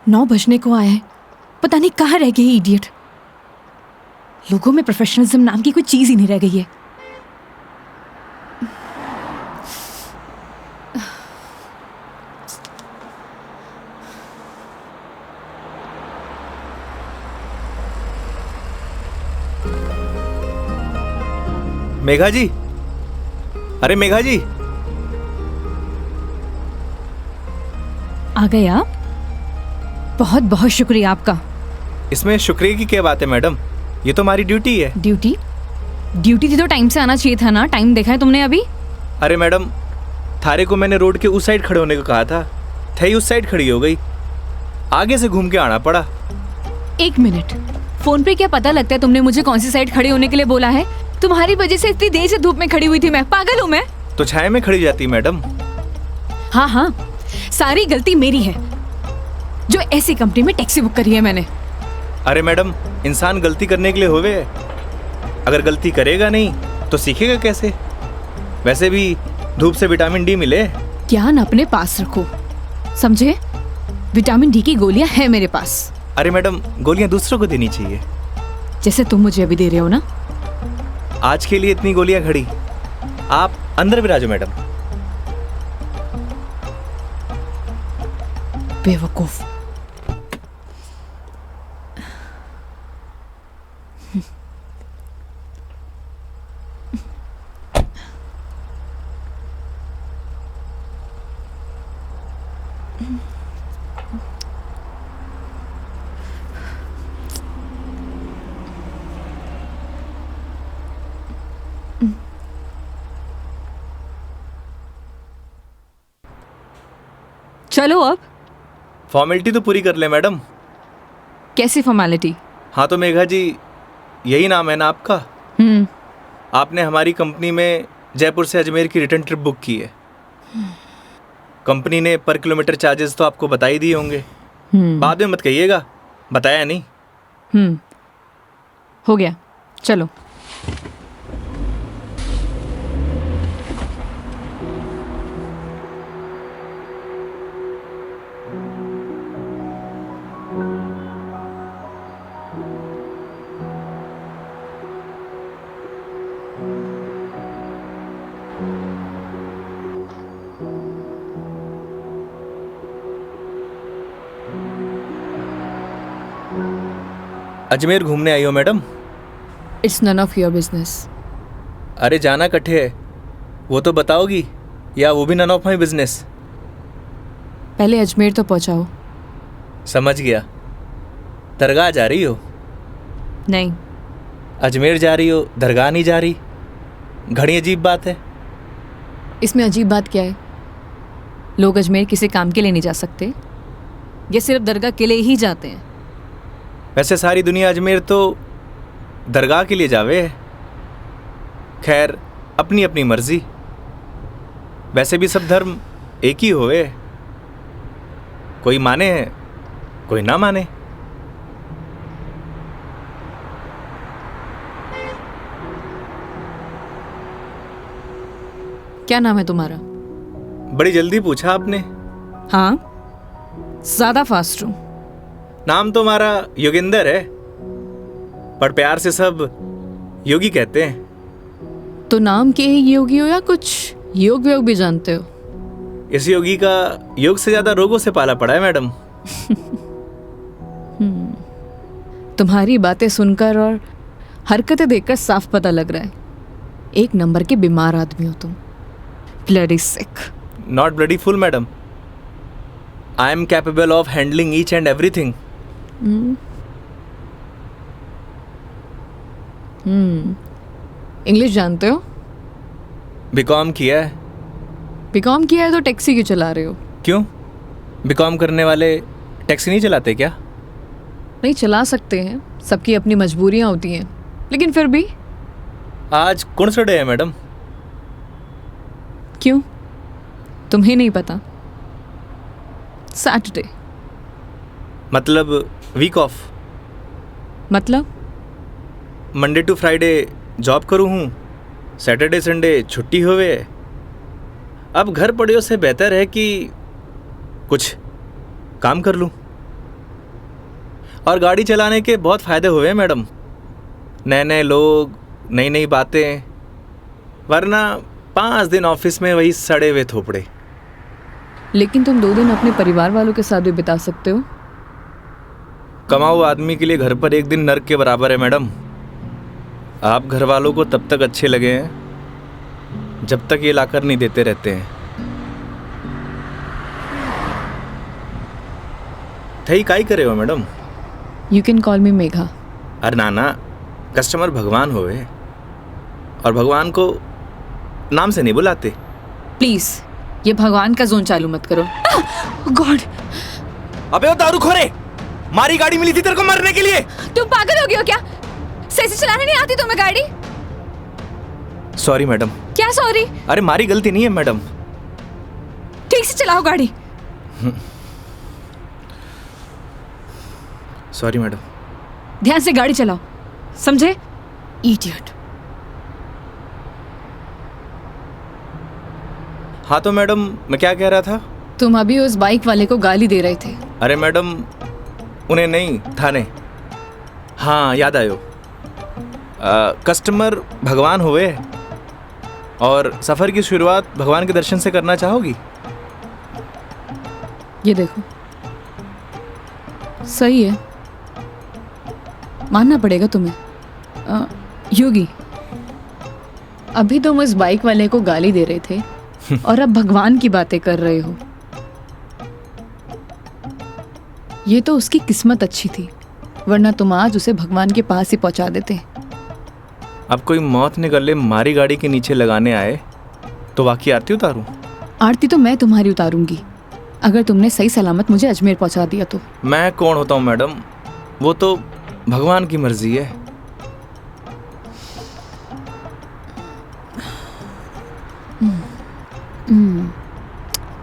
9 बजने को आया है, पता नहीं कहाँ रह गई इडियट। लोगों में प्रोफेशनलिज्म नाम की कोई चीज ही नहीं रह गई है। मेघा जी, अरे मेघा जी, आ गए आप? बहुत बहुत शुक्रिया आपका। इसमें शुक्रिया की क्या बात है मैडम, ये तो हमारी ड्यूटी है। ड्यूटी? ड्यूटी थी तो टाइम से आना चाहिए था ना। टाइम देखा है तुमने अभी? अरे मैडम, थारे को मैंने रोड के उस साइड खड़े होने को कहा था, थई उस साइड खड़ी हो गई, आगे से घूम के आना पड़ा। 1 मिनट, फोन पे क्या पता लगता है तुमने मुझे कौन सी साइड खड़ी होने के लिए बोला है? तुम्हारी वजह से इतनी देर से धूप में खड़ी हुई थी मैं। पागल हूँ मैं? तो छाया में खड़ी जाती मैडम। हाँ हाँ, सारी गलती मेरी है जो ऐसी कंपनी में टैक्सी बुक करी है मैंने। अरे मैडम, इंसान गलती करने के लिए होवे है, अगर गलती करेगा नहीं तो सीखेगा कैसे? वैसे भी धूप से विटामिन डी मिले। ज्ञान अपने पास रखो, समझे? विटामिन डी की गोलियां हैं मेरे पास। अरे मैडम, गोलियां दूसरों को देनी चाहिए, जैसे तुम मुझे अभी दे रहे हो ना। आज के लिए इतनी गोलियां खड़ी, आप अंदर विराजो मैडम। बेवकूफ। चलो अब। फॉर्मेलिटी तो पूरी कर ले मैडम। कैसी फॉर्मेलिटी? हाँ तो मेघा जी, यही नाम है ना आपका? आपने हमारी कंपनी में जयपुर से अजमेर की रिटर्न ट्रिप बुक की है। कंपनी ने पर किलोमीटर चार्जेस तो आपको बता ही दिए होंगे। बाद में मत कहिएगा बताया नहीं। हो गया, चलो। अजमेर घूमने आई हो madam? It's none of your business. अरे जाना कट्ठे है वो तो बताओगी, या वो भी नन ऑफ माई बिजनेस? पहले अजमेर तो पहुंचाओ। समझ गया। दरगाह जा रही हो? नहीं। अजमेर जा रही हो, दरगाह नहीं जा रही? घड़ी अजीब बात है। इसमें अजीब बात क्या है? लोग अजमेर किसी काम के लिए नहीं जा सकते, ये सिर्फ दरगाह के लिए ही जाते हैं। वैसे सारी दुनिया अजमेर तो दरगाह के लिए जावे है। खैर, अपनी अपनी मर्जी। वैसे भी सब धर्म एक ही होवे, कोई माने है कोई ना माने। क्या नाम है तुम्हारा? बड़ी जल्दी पूछा आपने। हाँ, ज्यादा फास्ट हूं। नाम तो हमारा योगेंद्र है, पर प्यार से सब योगी कहते हैं। तो नाम के ही योगी हो या कुछ योग व्योग भी जानते हो? इस योगी का योग से ज्यादा रोगों से पाला पड़ा है मैडम। तुम्हारी बातें सुनकर और हरकतें देखकर साफ पता लग रहा है, एक नंबर के बीमार आदमी हो तुम। Bloody sick. Not bloody fool madam, I am capable of handling each and everything. English जानते हो? बीकॉम किया है। बीकॉम किया है तो टैक्सी क्यों चला रहे हो? क्यों, बीकॉम करने वाले टैक्सी नहीं चलाते क्या? नहीं, चला सकते हैं, सबकी अपनी मजबूरियां होती हैं, लेकिन फिर भी। आज कौन सा डे है मैडम? क्यों, तुम्हें नहीं पता? सैटरडे। मतलब वीक ऑफ? मतलब मंडे टू फ्राइडे जॉब करूँ हूँ, सैटरडे संडे छुट्टी होवे। अब घर पड़े से बेहतर है कि कुछ काम कर लूँ। और गाड़ी चलाने के बहुत फ़ायदे हुए हैं मैडम। नए नए लोग, नई नई बातें, वरना 5 दिन ऑफिस में वही सड़े हुए थोपड़े। लेकिन तुम 2 दिन अपने परिवार वालों के साथ भी बिता सकते हो। कमाऊ आदमी के लिए घर पर एक दिन नर्क के बराबर है मैडम। आप घर वालों को तब तक अच्छे लगे हैं जब तक ये लाकर नहीं देते रहते हैं। थई काई करे हो मैडम? यू कैन कॉल मी मेघा। अरे नाना, कस्टमर भगवान होवे और भगवान को नाम से नहीं बुलाते। प्लीज ये भगवान का जोन चालू मत करो। गॉड! अबे वो दारूखोरे, मारी गाड़ी मिली थी तेरे को मरने के लिए। तुम पागल हो गए हो क्या? सही से चलाने नहीं आती तुम्हें गाड़ी? Sorry madam. क्या सॉरी? अरे मारी गलती नहीं है मैडम। ठीक से चलाओ गाड़ी। Sorry madam. ध्यान से गाड़ी चलाओ, समझे? इडियट। हाँ तो मैडम, मैं क्या कह रहा था? तुम अभी उस बाइक वाले को गाली दे रहे थे। अरे मैडम, उन्हें नहीं, थाने। हाँ याद आयो। कस्टमर भगवान हुए और सफ़र की शुरुआत भगवान के दर्शन से करना चाहोगी? ये देखो, सही है, मानना पड़ेगा तुम्हें। योगी, अभी तुम उस बाइक वाले को गाली दे रहे थे और अब भगवान की बातें कर रहे हो। ये तो उसकी किस्मत अच्छी थी, वरना तुम आज उसे भगवान के पास ही पहुंचा देते। अब कोई मौत ने गले मारी गाड़ी के नीचे लगाने आए तो वाकई आरती उतारूं? आरती तो मैं तुम्हारी उतारूंगी अगर तुमने सही सलामत मुझे अजमेर पहुंचा दिया तो। मैं कौन होता हूँ मैडम, वो तो भगवान की मर्जी है।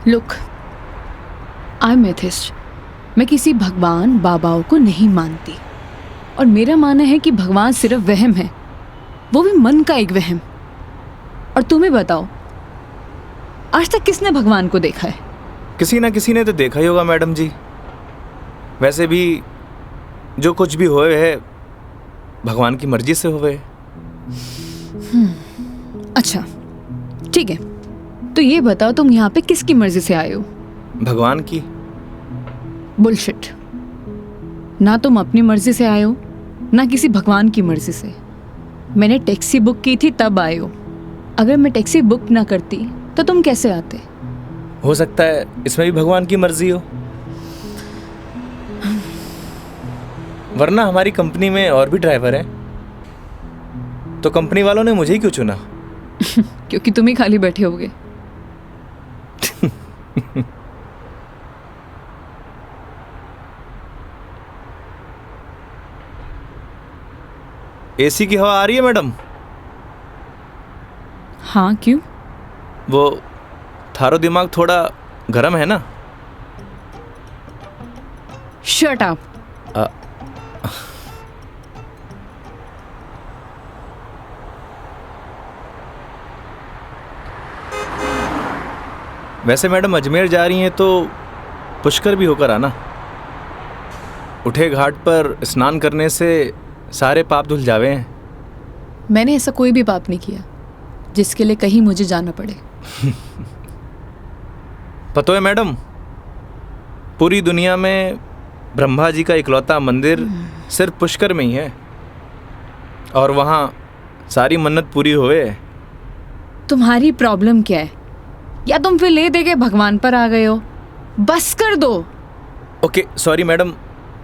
Look, I am atheist. मैं किसी भगवान बाबाओं को नहीं मानती और मेरा मानना है कि भगवान सिर्फ वहम है, वो भी मन का एक वहम। और तुम्हें बताओ, आज तक किसने भगवान को देखा है? किसी ना किसी ने तो देखा ही होगा मैडम जी। वैसे भी जो कुछ भी होए है भगवान की मर्जी से होए। अच्छा ठीक है, तो ये बताओ तुम यहाँ पे किसकी मर्जी से आए हो? भगवान की। बुलशिट। ना तुम अपनी मर्जी से आए हो, ना किसी भगवान की मर्जी से। मैंने टैक्सी बुक की थी तब आए हो। अगर मैं टैक्सी बुक ना करती तो तुम कैसे आते? हो सकता है इसमें भी भगवान की मर्जी हो, वरना हमारी कंपनी में और भी ड्राइवर हैं, तो कंपनी वालों ने मुझे ही क्यों चुना? क्योंकि तुम ही खाली बैठे होगे। एसी की हवा आ रही है मैडम? हाँ क्यों? वो थारो दिमाग थोड़ा गर्म है ना? Shut up. वैसे मैडम अजमेर जा रही हैं तो पुष्कर भी होकर आना। उठे घाट पर स्नान करने से सारे पाप धुल जावे हैं। मैंने ऐसा कोई भी पाप नहीं किया जिसके लिए कहीं मुझे जाना पड़े। पता है मैडम, पूरी दुनिया में ब्रह्मा जी का इकलौता मंदिर सिर्फ पुष्कर में ही है और वहाँ सारी मन्नत पूरी हुए। तुम्हारी प्रॉब्लम क्या है? या तुम फिर ले दे के भगवान पर आ गए हो? बस कर दो। ओके सॉरी मैडम,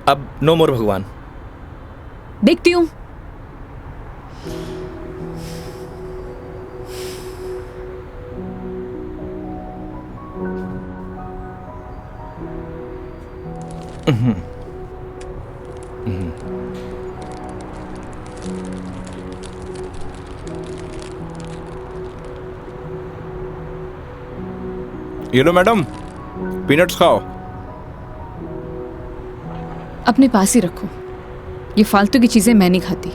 अब नो मोर भगवान। देखती हूँ। ये लो मैडम, पीनट्स खाओ। अपने पास ही रखो, ये फालतू की चीजें मैं नहीं खाती।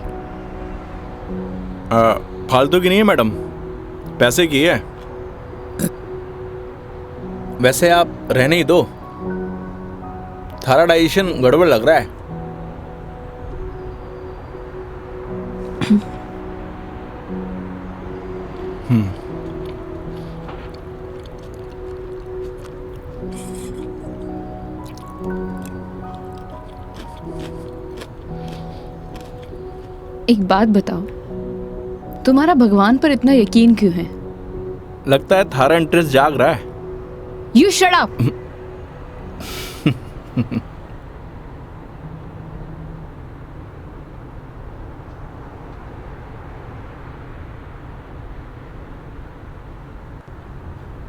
फालतू की नहीं है मैडम, पैसे की है। वैसे आप रहने ही दो, थारा डाइजेशन गड़बड़ लग रहा है। एक बात बताओ, तुम्हारा भगवान पर इतना यकीन क्यों है? लगता है थारा इंटरेस्ट जाग रहा है। You shut up.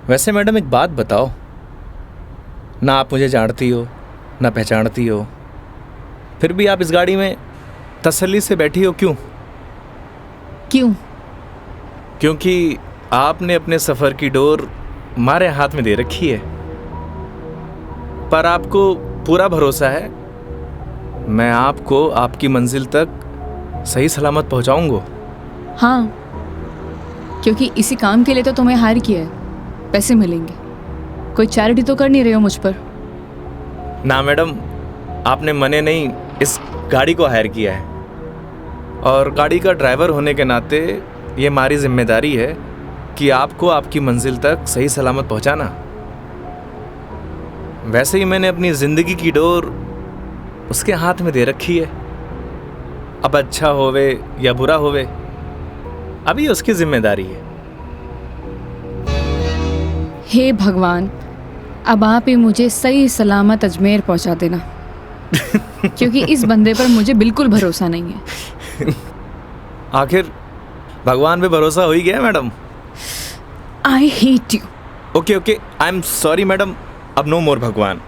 वैसे मैडम एक बात बताओ, ना आप मुझे जानती हो ना पहचानती हो, फिर भी आप इस गाड़ी में तसल्ली से बैठी हो, क्यों? क्यों? क्योंकि आपने अपने सफ़र की डोर हमारे हाथ में दे रखी है, पर आपको पूरा भरोसा है मैं आपको आपकी मंजिल तक सही सलामत पहुंचाऊंगा। हाँ, क्योंकि इसी काम के लिए तो तुम्हें हायर किया है, पैसे मिलेंगे। कोई चैरिटी तो कर नहीं रहे हो मुझ पर? ना मैडम, आपने मने नहीं इस गाड़ी को हायर किया है, और गाड़ी का ड्राइवर होने के नाते ये हमारी जिम्मेदारी है कि आपको आपकी मंजिल तक सही सलामत पहुंचाना। वैसे ही मैंने अपनी ज़िंदगी की डोर उसके हाथ में दे रखी है। अब अच्छा होवे या बुरा होवे, अभी उसकी जिम्मेदारी है। हे भगवान, अब आप ही मुझे सही सलामत अजमेर पहुंचा देना, क्योंकि इस बंदे पर मुझे बिल्कुल भरोसा नहीं है। आखिर भगवान पे भरोसा हो ही गया madam. I hate you. Okay okay, I am sorry madam, अब नो मोर भगवान।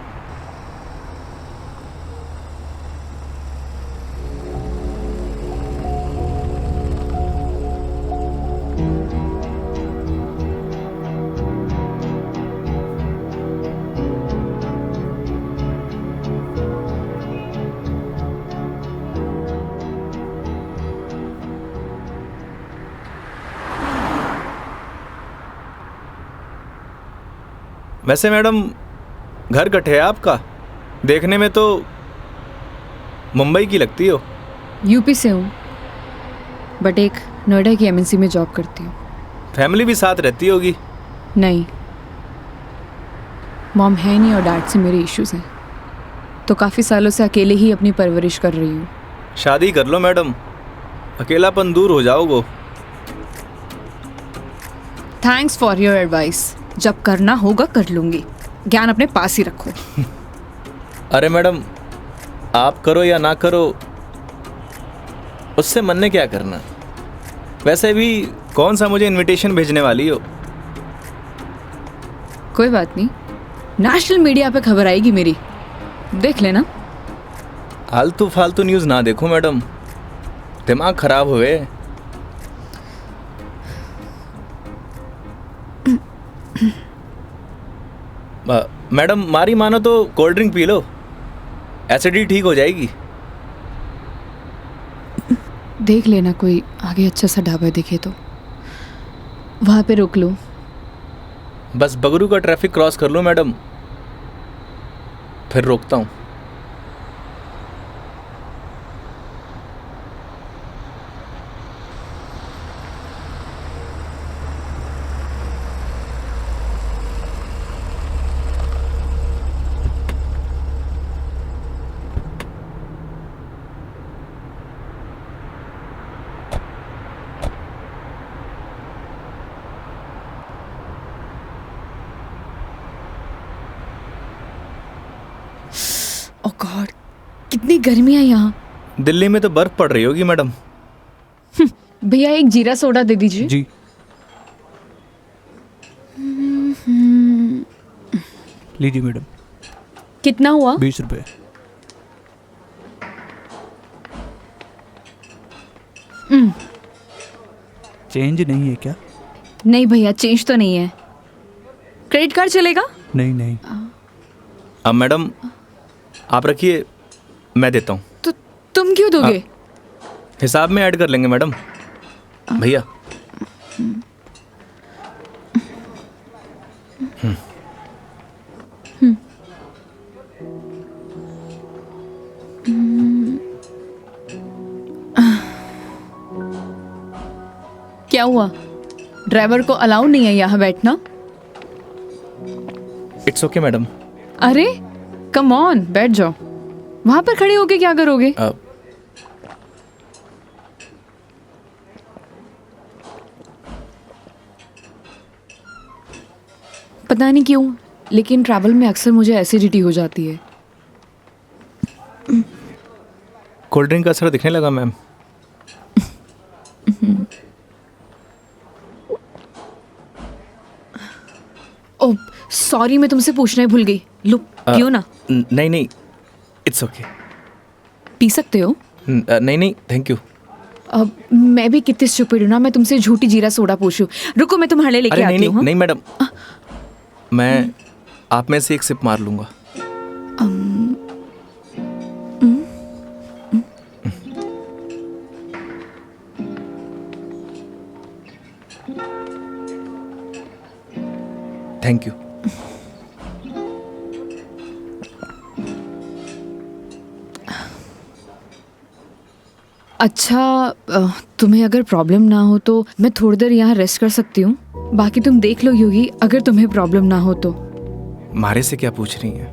वैसे मैडम घर कटे है आपका? देखने में तो मुंबई की लगती हो। यूपी से हूँ, बट एक नोएडा की एमएनसी में जॉब करती हूँ। फैमिली भी साथ रहती होगी? नहीं, मॉम है नहीं और डैड से मेरे इश्यूज हैं, तो काफ़ी सालों से अकेले ही अपनी परवरिश कर रही हूँ। शादी कर लो मैडम, अकेलापन दूर हो जाओगे। Thanks for your advice. जब करना होगा कर लूँगी, ज्ञान अपने पास ही रखो। अरे मैडम, आप करो या ना करो, उससे मन ने क्या करना। वैसे भी कौन सा मुझे इनविटेशन भेजने वाली हो? कोई बात नहीं, नेशनल मीडिया पे खबर आएगी मेरी, देख लेना। आलतू फालतू न्यूज़ ना देखो मैडम, दिमाग खराब हुए। मैडम मारी मानो तो cold drink P low, acidity ठीक हो जाएगी। देख लेना, कोई आगे अच्छा सा ढाबा दिखे तो वहाँ पे रोक लो। बस बगरू का ट्रैफिक क्रॉस कर लो मैडम, फिर रोकता हूँ। ओह गॉड, कितनी गर्मी है यहाँ। दिल्ली में तो बर्फ पड़ रही होगी मैडम। भैया एक जीरा सोडा दे दीजिए। जी। लीजिए मैडम। कितना हुआ? 20 रुपये। चेंज नहीं है क्या? नहीं भैया, चेंज तो नहीं है। क्रेडिट कार्ड चलेगा? नहीं नहीं। अब मैडम आप रखिए, मैं देता हूँ। तो तुम क्यों दोगे? हिसाब में ऐड कर लेंगे मैडम। भैया क्या हुआ? ड्राइवर को अलाउ नहीं है यहाँ बैठना। It's okay madam. अरे कम ऑन, बैठ जाओ। वहां पर खड़े होके क्या करोगे? पता नहीं क्यों, लेकिन ट्रैवल में अक्सर मुझे एसिडिटी हो जाती है। कोल्ड ड्रिंक का असर दिखने लगा मैम। ओह सॉरी, मैं तुमसे पूछना ही भूल गई। लो पियो ना। नहीं नहीं, इट्स ओके। पी सकते हो। नहीं नहीं, थैंक यू। अब मैं भी कितनी स्टूपिड हूँ ना, मैं तुमसे झूठी जीरा सोडा पूछूं। रुको मैं तुम्हारे लिए लेके अरे नहीं आती हूँ। नहीं नहीं मैडम, मैं आप में से एक सिप मार लूंगा। Thank you. अच्छा तुम्हें अगर प्रॉब्लम ना हो तो मैं थोड़ी देर यहाँ रेस्ट कर सकती हूँ। बाकी तुम देख लो योगी, अगर तुम्हें प्रॉब्लम ना हो तो। मारे से क्या पूछ रही हैं?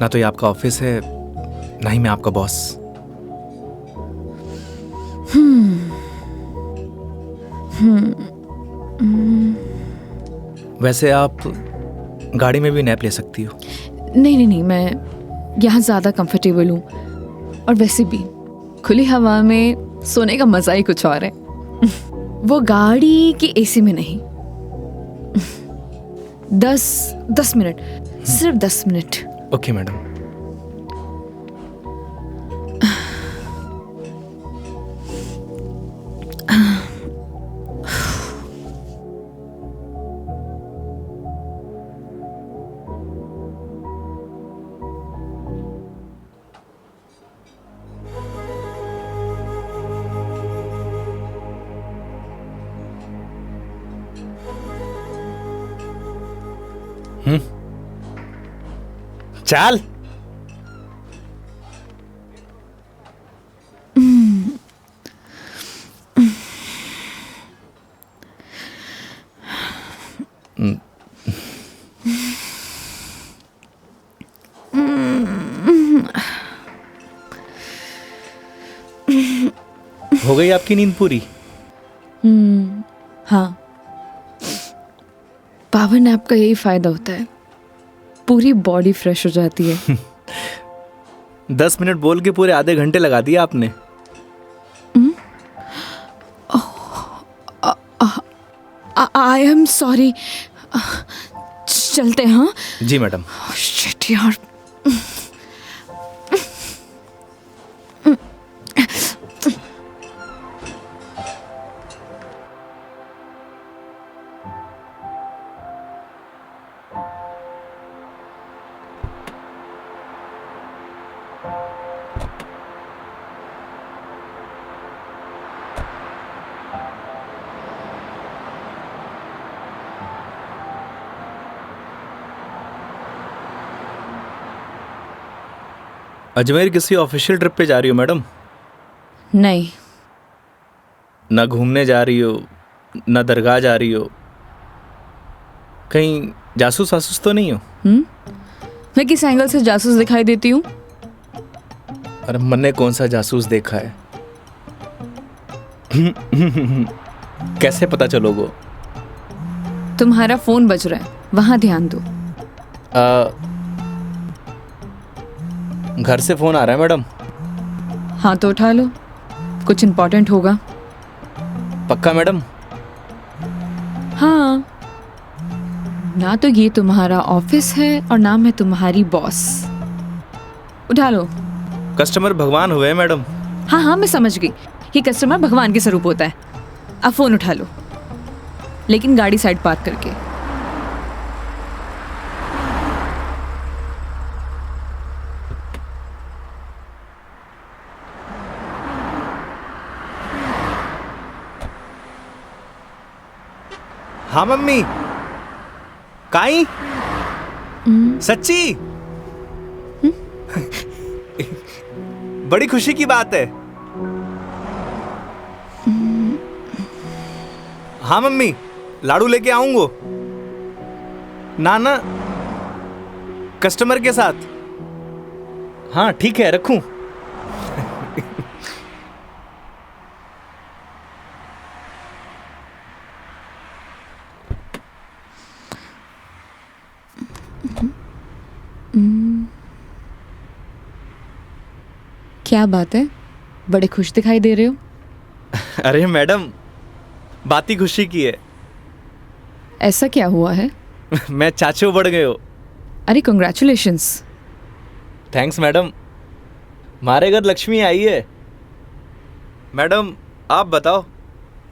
ना तो ये आपका ऑफिस है, ना ही मैं आपका बॉस। वैसे आप गाड़ी में भी नैप ले सकती हो। नहीं नहीं नहीं, मैं यहाँ ज़्यादा कंफर्टेबल हूँ, और वैसे भी खुली हवा में सोने का मज़ा ही कुछ और है। वो गाड़ी की एसी में नहीं। 10 मिनट, सिर्फ 10 मिनट। Okay madam. चल हो गई आपकी नींद पूरी? हाँ, पावर नैप का यही फायदा होता है, पूरी बॉडी फ्रेश हो जाती है। 10 मिनट बोल के पूरे आधे घंटे लगा दिया आपने। आई एम सॉरी। चलते हैं। हाँ जी मैडम। शिट यार। अजमेर किसी ऑफिशियल ट्रिप पे जा रही हो मैडम? नहीं। ना घूमने जा रही हो, ना दरगाह जा रही हो, कहीं जासूस वासूस तो नहीं हो? मैं किस एंगल से जासूस दिखाई देती हूँ? अरे मैंने कौन सा जासूस देखा है? कैसे पता चलोगे? तुम्हारा फोन बज रहा है, वहां ध्यान दो। घर से फोन आ रहा है मैडम। हाँ तो उठा लो, कुछ इम्पोर्टेंट होगा। पक्का मैडम? हाँ, ना तो ये तुम्हारा ऑफिस है और ना मैं तुम्हारी बॉस। उठा लो। कस्टमर भगवान हुए हैं मैडम। हाँ हाँ मैं समझ गई, ये कस्टमर भगवान के स्वरूप होता है। अब फोन उठा लो, लेकिन गाड़ी साइड पार्क करके। हाँ मम्मी। काई? सच्ची? बड़ी खुशी की बात है। हाँ मम्मी, लाडू लेके आऊंगो। ना ना, कस्टमर के साथ। हाँ ठीक है, रखूं। क्या बात है, बड़े खुश दिखाई दे रहे हो। अरे मैडम, बात ही खुशी की है। ऐसा क्या हुआ है। मैं चाचू बढ़ गए हो। अरे कंग्रेचुलेशंस। थैंक्स मैडम, हमारे घर लक्ष्मी आई है। मैडम आप बताओ,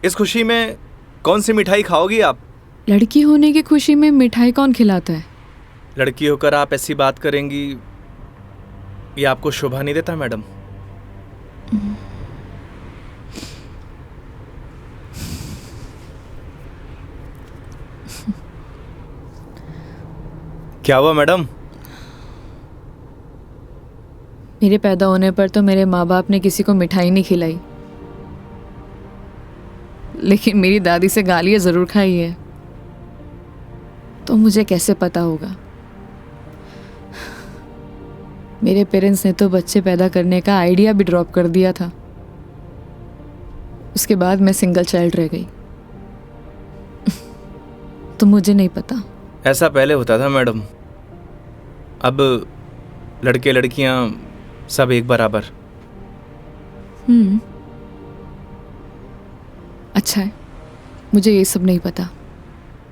इस खुशी में कौन सी मिठाई खाओगी आप? लड़की होने की खुशी में मिठाई कौन खिलाता है। लड़की होकर आप ऐसी बात करेंगी, ये आपको शोभा नहीं देता मैडम। क्या हुआ मैडम? मेरे पैदा होने पर तो मेरे माँ बाप ने किसी को मिठाई नहीं खिलाई, लेकिन मेरी दादी से गालियाँ ज़रूर खाई है। तो मुझे कैसे पता होगा। मेरे पेरेंट्स ने तो बच्चे पैदा करने का आइडिया भी ड्रॉप कर दिया था। उसके बाद मैं सिंगल चाइल्ड रह गई। तो मुझे नहीं पता। ऐसा पहले होता था मैडम, अब लड़के लड़कियां सब एक बराबर। अच्छा है, मुझे ये सब नहीं पता।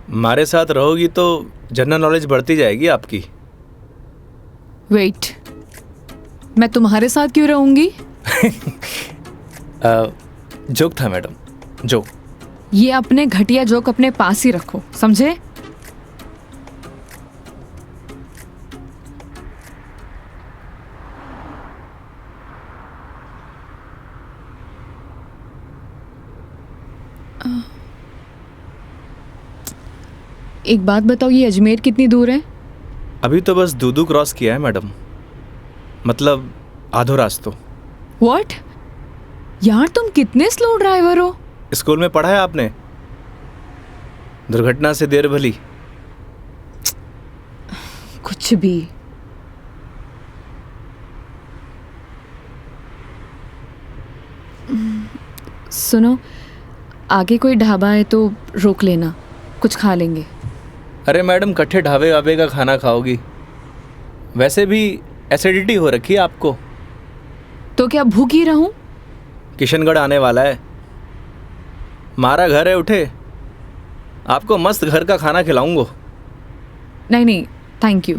हमारे साथ रहोगी तो जनरल नॉलेज बढ़ती जाएगी आपकी। वेट, मैं तुम्हारे साथ क्यों रहूंगी। जोक था मैडम, जोक। ये अपने घटिया जोक अपने पास ही रखो, समझे। एक बात बताओ, ये अजमेर कितनी दूर है। अभी तो बस दूदू क्रॉस किया है मैडम, मतलब आधो रास्तों। व्हाट, यार तुम कितने स्लो ड्राइवर हो। स्कूल में पढ़ा है आपने, दुर्घटना से देर भली। कुछ भी। सुनो, आगे कोई ढाबा है तो रोक लेना, कुछ खा लेंगे। अरे मैडम, कट्ठे ढाबे वाबे का खाना खाओगी? वैसे भी एसिडिटी हो रखी है आपको। तो क्या भूख ही रहूं। किशनगढ़ आने वाला है, हमारा घर है, उठे आपको मस्त घर का खाना खिलाऊंगा। नहीं नहीं थैंक यू,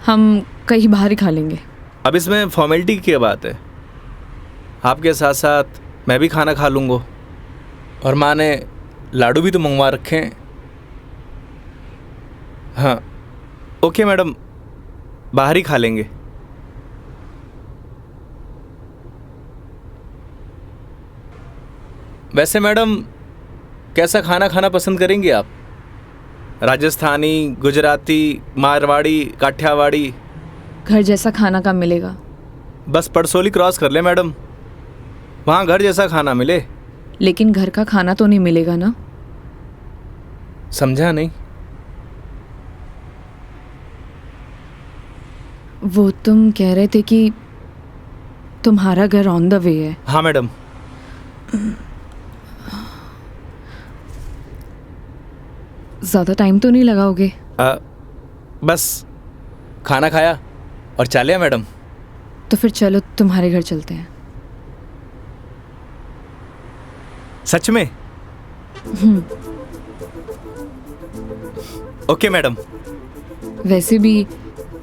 हम कहीं बाहर ही खा लेंगे। अब इसमें फॉर्मेलिटी की बात है, आपके साथ साथ मैं भी खाना खा लूँगा। और माँ ने लाडू भी तो मंगवा रखे हैं। हाँ ओके मैडम, बाहर ही खा लेंगे। वैसे मैडम, कैसा खाना खाना पसंद करेंगी आप? राजस्थानी, गुजराती, मारवाड़ी, काठियावाड़ी? घर जैसा खाना कब मिलेगा। बस पड़सोली क्रॉस कर ले मैडम, वहाँ घर जैसा खाना मिले। लेकिन घर का खाना तो नहीं मिलेगा ना। समझा नहीं। वो तुम कह रहे थे कि तुम्हारा घर ऑन द वे है। हाँ मैडम। ज़्यादा टाइम तो नहीं लगाओगे। बस खाना खाया और चलिए मैडम। तो फिर चलो तुम्हारे घर चलते हैं। सच में? Okay madam. वैसे भी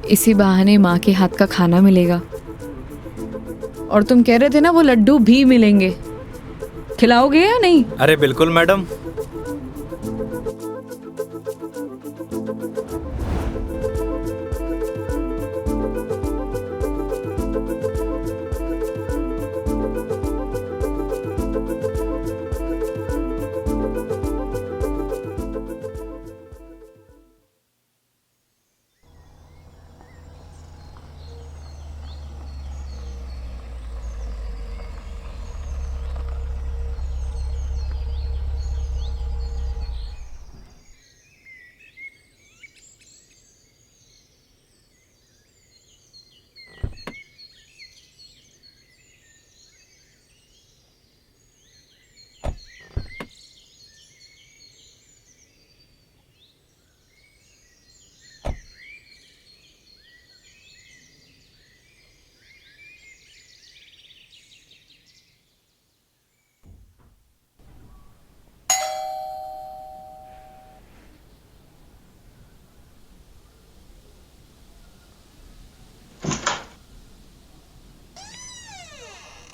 इसी बहाने माँ के हाथ का खाना मिलेगा। और तुम कह रहे थे ना वो लड्डू भी मिलेंगे, खिलाओगे या नहीं। अरे बिल्कुल मैडम।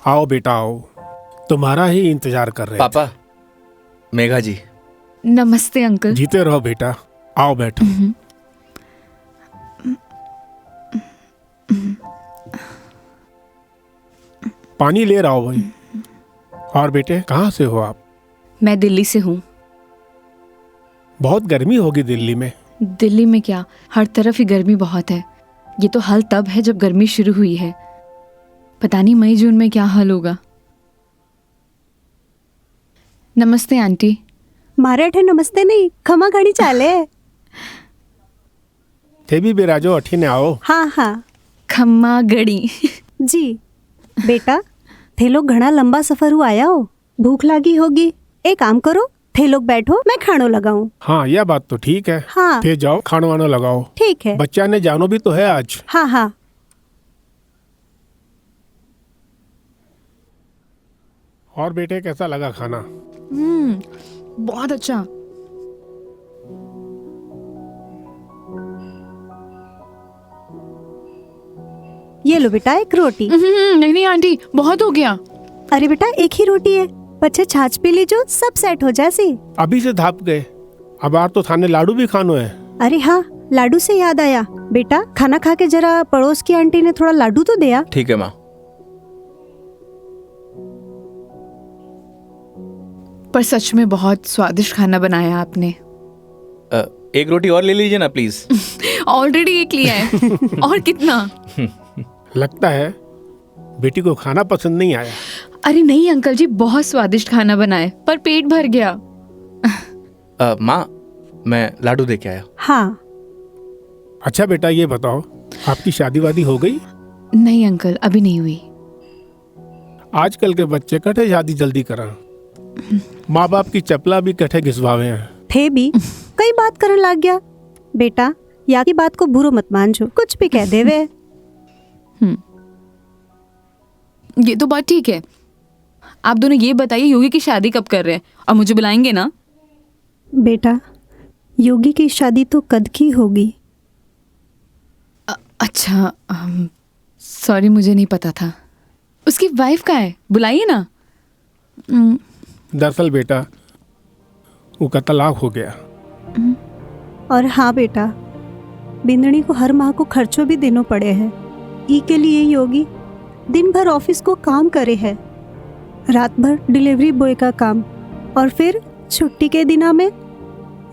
आओ बेटा आओ, तुम्हारा ही इंतजार कर रहे पापा, मेघा जी। नमस्ते अंकल। थे। जीते रहो बेटा, आओ बैठो। पानी ले रहा हूँ भाई। और बेटे कहाँ से हो आप? मैं दिल्ली से हूँ। बहुत गर्मी होगी दिल्ली में। दिल्ली में क्या, हर तरफ ही गर्मी बहुत है। ये तो हाल तब है जब गर्मी शुरू हुई है, पता नहीं मई जून में क्या हाल होगा। नमस्ते आंटी। मारे नमस्ते नहीं, खमा घड़ी चाले। थे भी बिराजो अठी ने आओ। हाँ हाँ खम्मा गड़ी। जी। बेटा थे लोग घना लंबा सफर हुआ आया हो, भूख लगी होगी। एक काम करो, थे लोग बैठो, मैं खानो लगाऊं। हाँ यह बात तो ठीक है। हाँ थे जाओ खानो वानो लगाओ। ठीक है। बच्चा ने जानो भी तो है आज। हाँ हाँ। और बेटे कैसा लगा खाना? बहुत अच्छा। ये लो बेटा एक रोटी। नहीं नहीं आंटी, बहुत हो गया। अरे बेटा एक ही रोटी है, बच्चे छाछ पी लीजो, सब सेट हो जासी। अभी से धाप गए, अब आर तो थाने लाडू भी खानो है। अरे हाँ, लाडू से याद आया, बेटा खाना खा के जरा पड़ोस की आंटी ने थोड़ा लाडू तो दिया। ठीक है माँ। पर सच में बहुत स्वादिष्ट खाना बनाया आपने। एक रोटी और ले लीजिए ना प्लीज। ऑलरेडी एक लिया है। और कितना? लगता है बेटी को खाना पसंद नहीं आया। अरे नहीं अंकल जी, बहुत स्वादिष्ट खाना बनाए, पर पेट भर गया। माँ, मैं लाडू दे के आया। हाँ। अच्छा बेटा ये बताओ, आपकी शादी वादी हो गई? नहीं अंकल, अभी नहीं हुई। आजकल के बच्चे कठे शादी जल्दी करा, माँ बाप की चपला भी कठे घिसवावे हैं। थे भी कई बात करने लग गया। बेटा या की बात को बुरो मत मानजो, कुछ भी कह देवे। ये तो बात ठीक है। आप दोनों ये बताइए, योगी की शादी कब कर रहे हैं और मुझे बुलाएंगे ना? बेटा योगी की शादी तो कद की होगी। अच्छा, सॉरी मुझे नहीं पता था। उसकी वाइफ कहाँ है, बुलाइए ना। दरअसल बेटा वो का तलाक हो गया। और हाँ बेटा, बिंदनी को हर माह को खर्चों भी देना पड़े हैं। ई के लिए योगी दिन भर ऑफिस को काम करे है, रात भर डिलीवरी बॉय का काम, और फिर छुट्टी के दिना में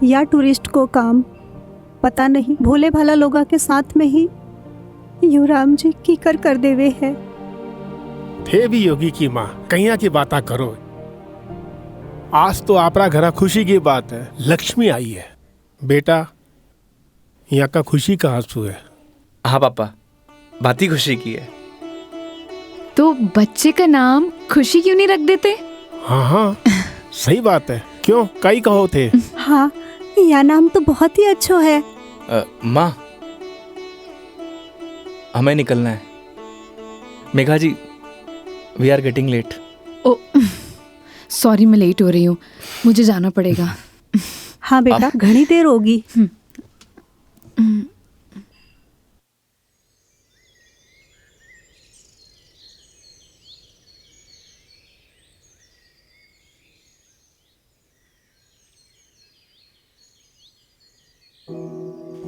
या टूरिस्ट को काम। पता नहीं भोले भाला लोगा के साथ में ही युवराम जी की कर देवे है। थे भी योगी की माँ, कहिया की बात करो। आज तो आपरा घरा खुशी की बात है, लक्ष्मी आई है। बेटा यहाँ का खुशी का आंसू है। हाँ पापा, बात ही खुशी की है। तो बच्चे का नाम खुशी क्यों नहीं रख देते? हाँ हाँ सही बात है, क्यों कई कहो थे। हाँ यह नाम तो बहुत ही अच्छा है। माँ, हमें निकलना है। Megha ji, we are getting late. Oh sorry, मैं लेट हो रही हूँ, मुझे जाना पड़ेगा। हाँ बेटा घनी देर होगी।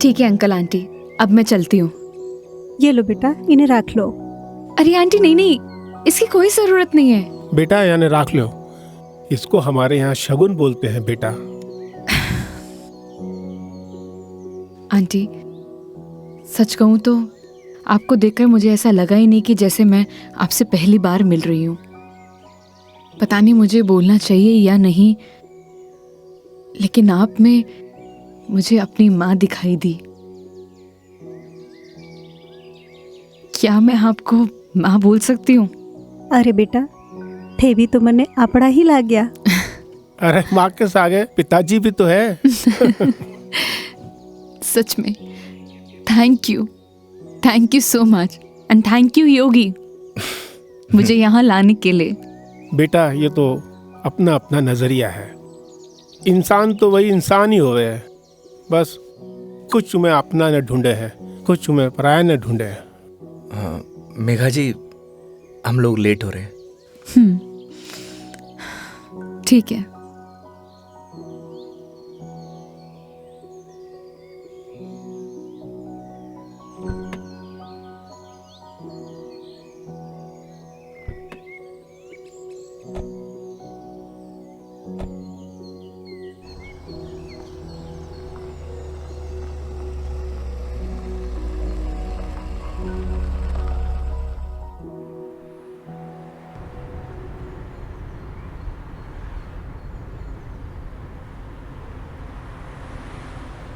ठीक है अंकल आंटी, अब मैं चलती हूँ। ये लो बेटा, इन्हें रख लो। अरे आंटी नहीं नहीं, इसकी कोई जरूरत नहीं है। बेटा यानी रख लो, इसको हमारे यहाँ शगुन बोलते हैं बेटा। आंटी सच कहूँ तो आपको देखकर मुझे ऐसा लगा ही नहीं कि जैसे मैं आपसे पहली बार मिल रही हूँ। पता नहीं मुझे बोलना चाहिए या नहीं, लेकिन आप में मुझे अपनी माँ दिखाई दी। क्या मैं आपको माँ बोल सकती हूँ? अरे बेटा थे भी तो मने अपना ही लग गया। अरे माँ के सागे पिताजी भी तो है। सच में thank you so much, and thank you Yogi मुझे यहाँ लाने के लिए। बेटा ये तो अपना अपना नजरिया है, इंसान तो वही इंसान ही होवे है, बस कुछ में अपना न ढूंढे है, कुछ में पराया न ढूंढे है। मेघा जी, हम लोग लेट हो रहे हैं। ठीक है।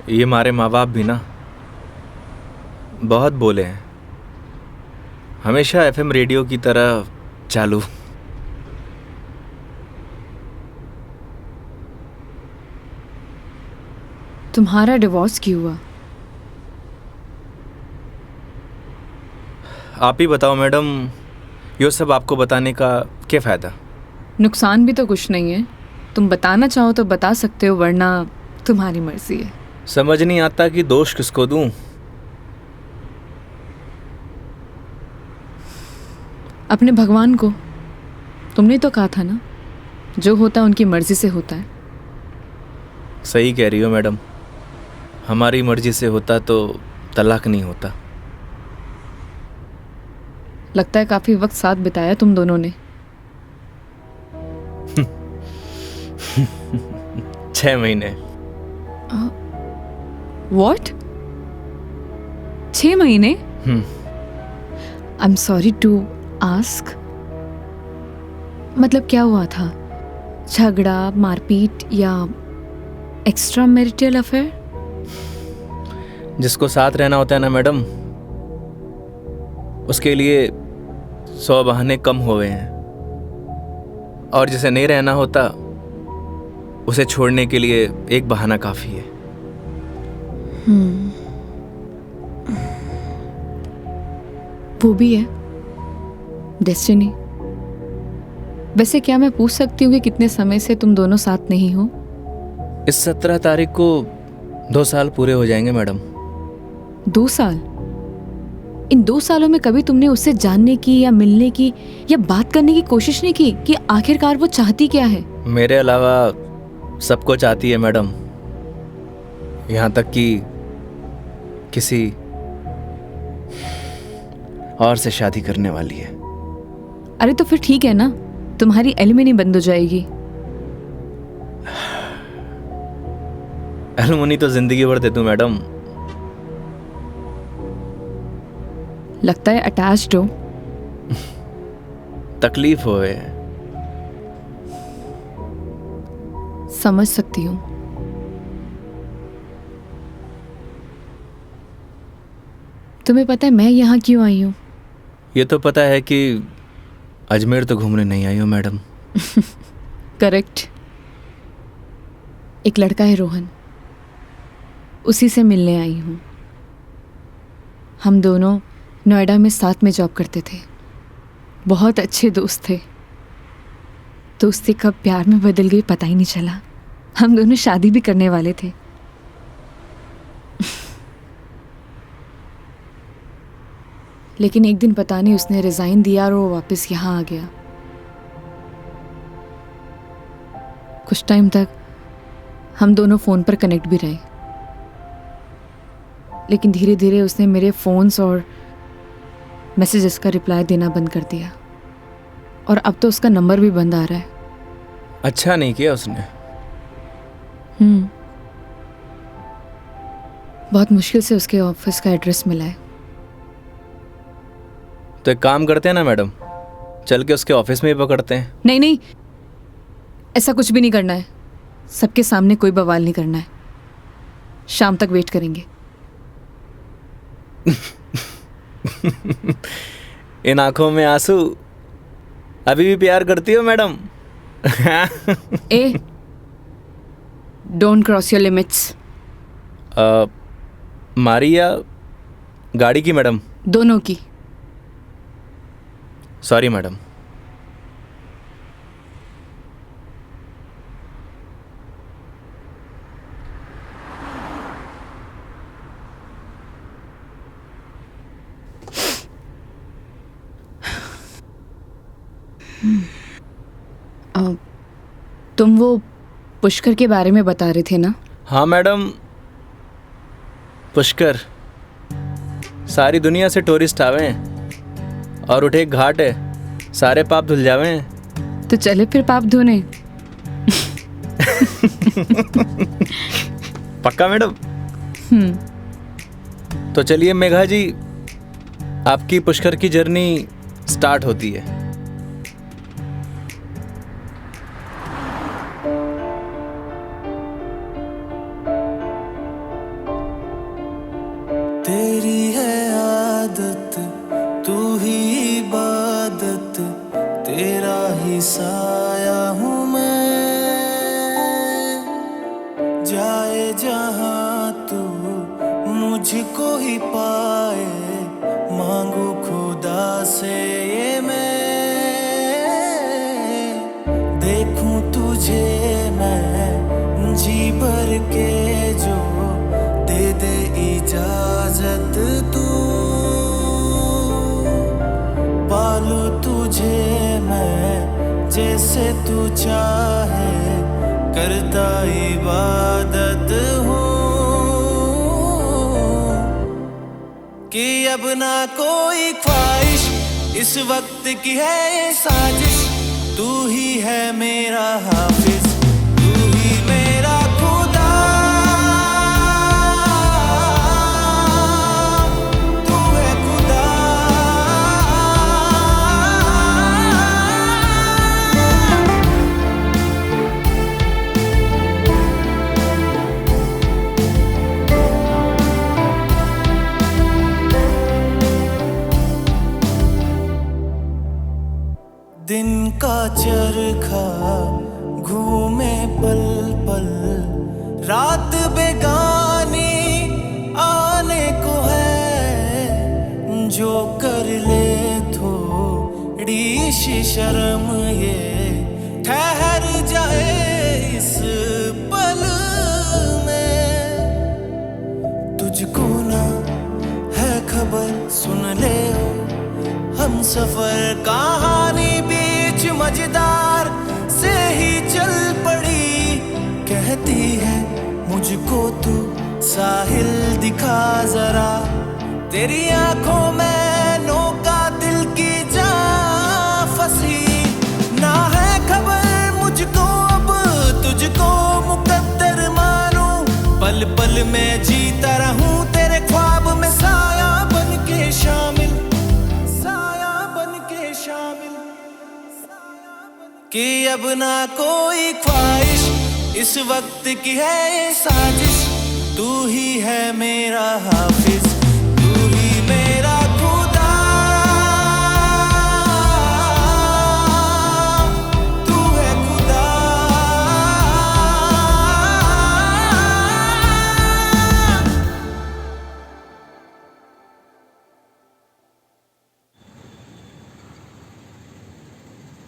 ये हमारे माँ बाप भी ना बहुत बोले हैं, हमेशा एफएम रेडियो की तरह चालू। तुम्हारा डिवोर्स क्यों हुआ? आप ही बताओ मैडम, ये सब आपको बताने का क्या फ़ायदा? नुकसान भी तो कुछ नहीं है। तुम बताना चाहो तो बता सकते हो, वरना तुम्हारी मर्जी है। समझ नहीं आता कि दोष किसको दूं। अपने भगवान को। तुमने तो कहा था ना, जो होता है उनकी मर्जी से होता है। सही कह रही हो मैडम, हमारी मर्जी से होता तो तलाक नहीं होता। लगता है काफी वक्त साथ बिताया तुम दोनों ने। 6 महीने। What? 6 महीने? I'm sorry to ask. मतलब क्या हुआ था? झगड़ा, मारपीट या एक्स्ट्रा मैरिटल अफेयर? जिसको साथ रहना होता है ना मैडम, उसके लिए 100 बहाने कम हुए हैं, और जिसे नहीं रहना होता उसे छोड़ने के लिए एक बहाना काफ़ी है। वो भी है डेस्टिनी। वैसे क्या मैं पूछ सकती हूँ कि कितने समय से तुम दोनों साथ नहीं हो? इस 17 तारीख को 2 साल पूरे हो जाएंगे मैडम। 2 साल? इन 2 सालों में कभी तुमने उससे जानने की या मिलने की या बात करने की कोशिश नहीं की कि आखिरकार वो चाहती क्या है? मेरे अलावा सबको चाहती है मैडम, यहाँ तक कि किसी और से शादी करने वाली है। अरे तो फिर ठीक है ना, तुम्हारी एलिमनी बंद हो जाएगी। एलुमनी तो जिंदगी भर दे दूं मैडम। लगता है अटैच्ड हो। तकलीफ होए। समझ सकती हूँ। तुम्हें पता है मैं यहाँ क्यों आई हूँ? ये तो पता है कि अजमेर तो घूमने नहीं आई हो मैडम। करेक्ट। एक लड़का है रोहन, उसी से मिलने आई हूँ। हम दोनों नोएडा में साथ में जॉब करते थे, बहुत अच्छे दोस्त थे। दोस्ती कब प्यार में बदल गई पता ही नहीं चला। हम दोनों शादी भी करने वाले थे। लेकिन एक दिन पता नहीं उसने रिजाइन दिया और वो वापस यहाँ आ गया। कुछ टाइम तक हम दोनों फ़ोन पर कनेक्ट भी रहे, लेकिन धीरे धीरे उसने मेरे फ़ोन्स और मैसेजेस का रिप्लाई देना बंद कर दिया, और अब तो उसका नंबर भी बंद आ रहा है। अच्छा नहीं किया उसने। बहुत मुश्किल से उसके ऑफिस का एड्रेस मिला है। तो एक काम करते हैं ना मैडम, चल के उसके ऑफिस में ही पकड़ते हैं। नहीं नहीं, ऐसा कुछ भी नहीं करना है। सबके सामने कोई बवाल नहीं करना है। शाम तक वेट करेंगे। इन आंखों में आंसू, अभी भी प्यार करती हो madam? A, don't cross your limits. मारी या गाड़ी की मैडम? दोनों की। Sorry madam. तुम वो पुष्कर के बारे में बता रहे थे ना? हाँ मैडम, पुष्कर सारी दुनिया से टूरिस्ट आवे हैं और उठे एक घाट है, सारे पाप धुल जावे हैं। तो चले फिर पाप धोने। पक्का मैडम? तो चलिए मेघा जी, आपकी पुष्कर की जर्नी स्टार्ट होती है। तेरी है आदत, तू ही इबादत, तेरा ही साया हूँ मैं। जाए जहाँ तू मुझको ही पाए, मांगू खुदा से ये मैं। देखूं तुझे मैं जी भर के, जो दे दे इजाजत तू। पालू तुझे मैं जैसे तू चाहे, करता इबादत हूँ। कि अब ना कोई ख्वाहिश, इस वक्त की है ये साजिश। तू ही है मेरा हाफिज, तू ही मेरा खुदा। तू है खुदा। दिन का चरखा घूमे पल पल, रात बेगानी आने को है। जो कर ले थोड़ी सी शर्म, ये ठहर जाए इस पल में। तुझको ना है खबर, सुन ले ओ हम सफर कहानी बीच मजेदार से ही चल पड़ी। कहती है मुझको तू साहिल दिखा जरा, तेरी आंखों में नौका दिल की जा फंसी। ना है खबर मुझको अब तुझको मुकद्दर मानूं, पल पल में जीता रहूं तेरे ख्वाब में, साया बन के शामिल, कि अब ना कोई ख्वाहिश, इस वक्त की है ये साजिश। तू ही है मेरा हाफिज, तू ही मेरा खुदा। तू है खुदा।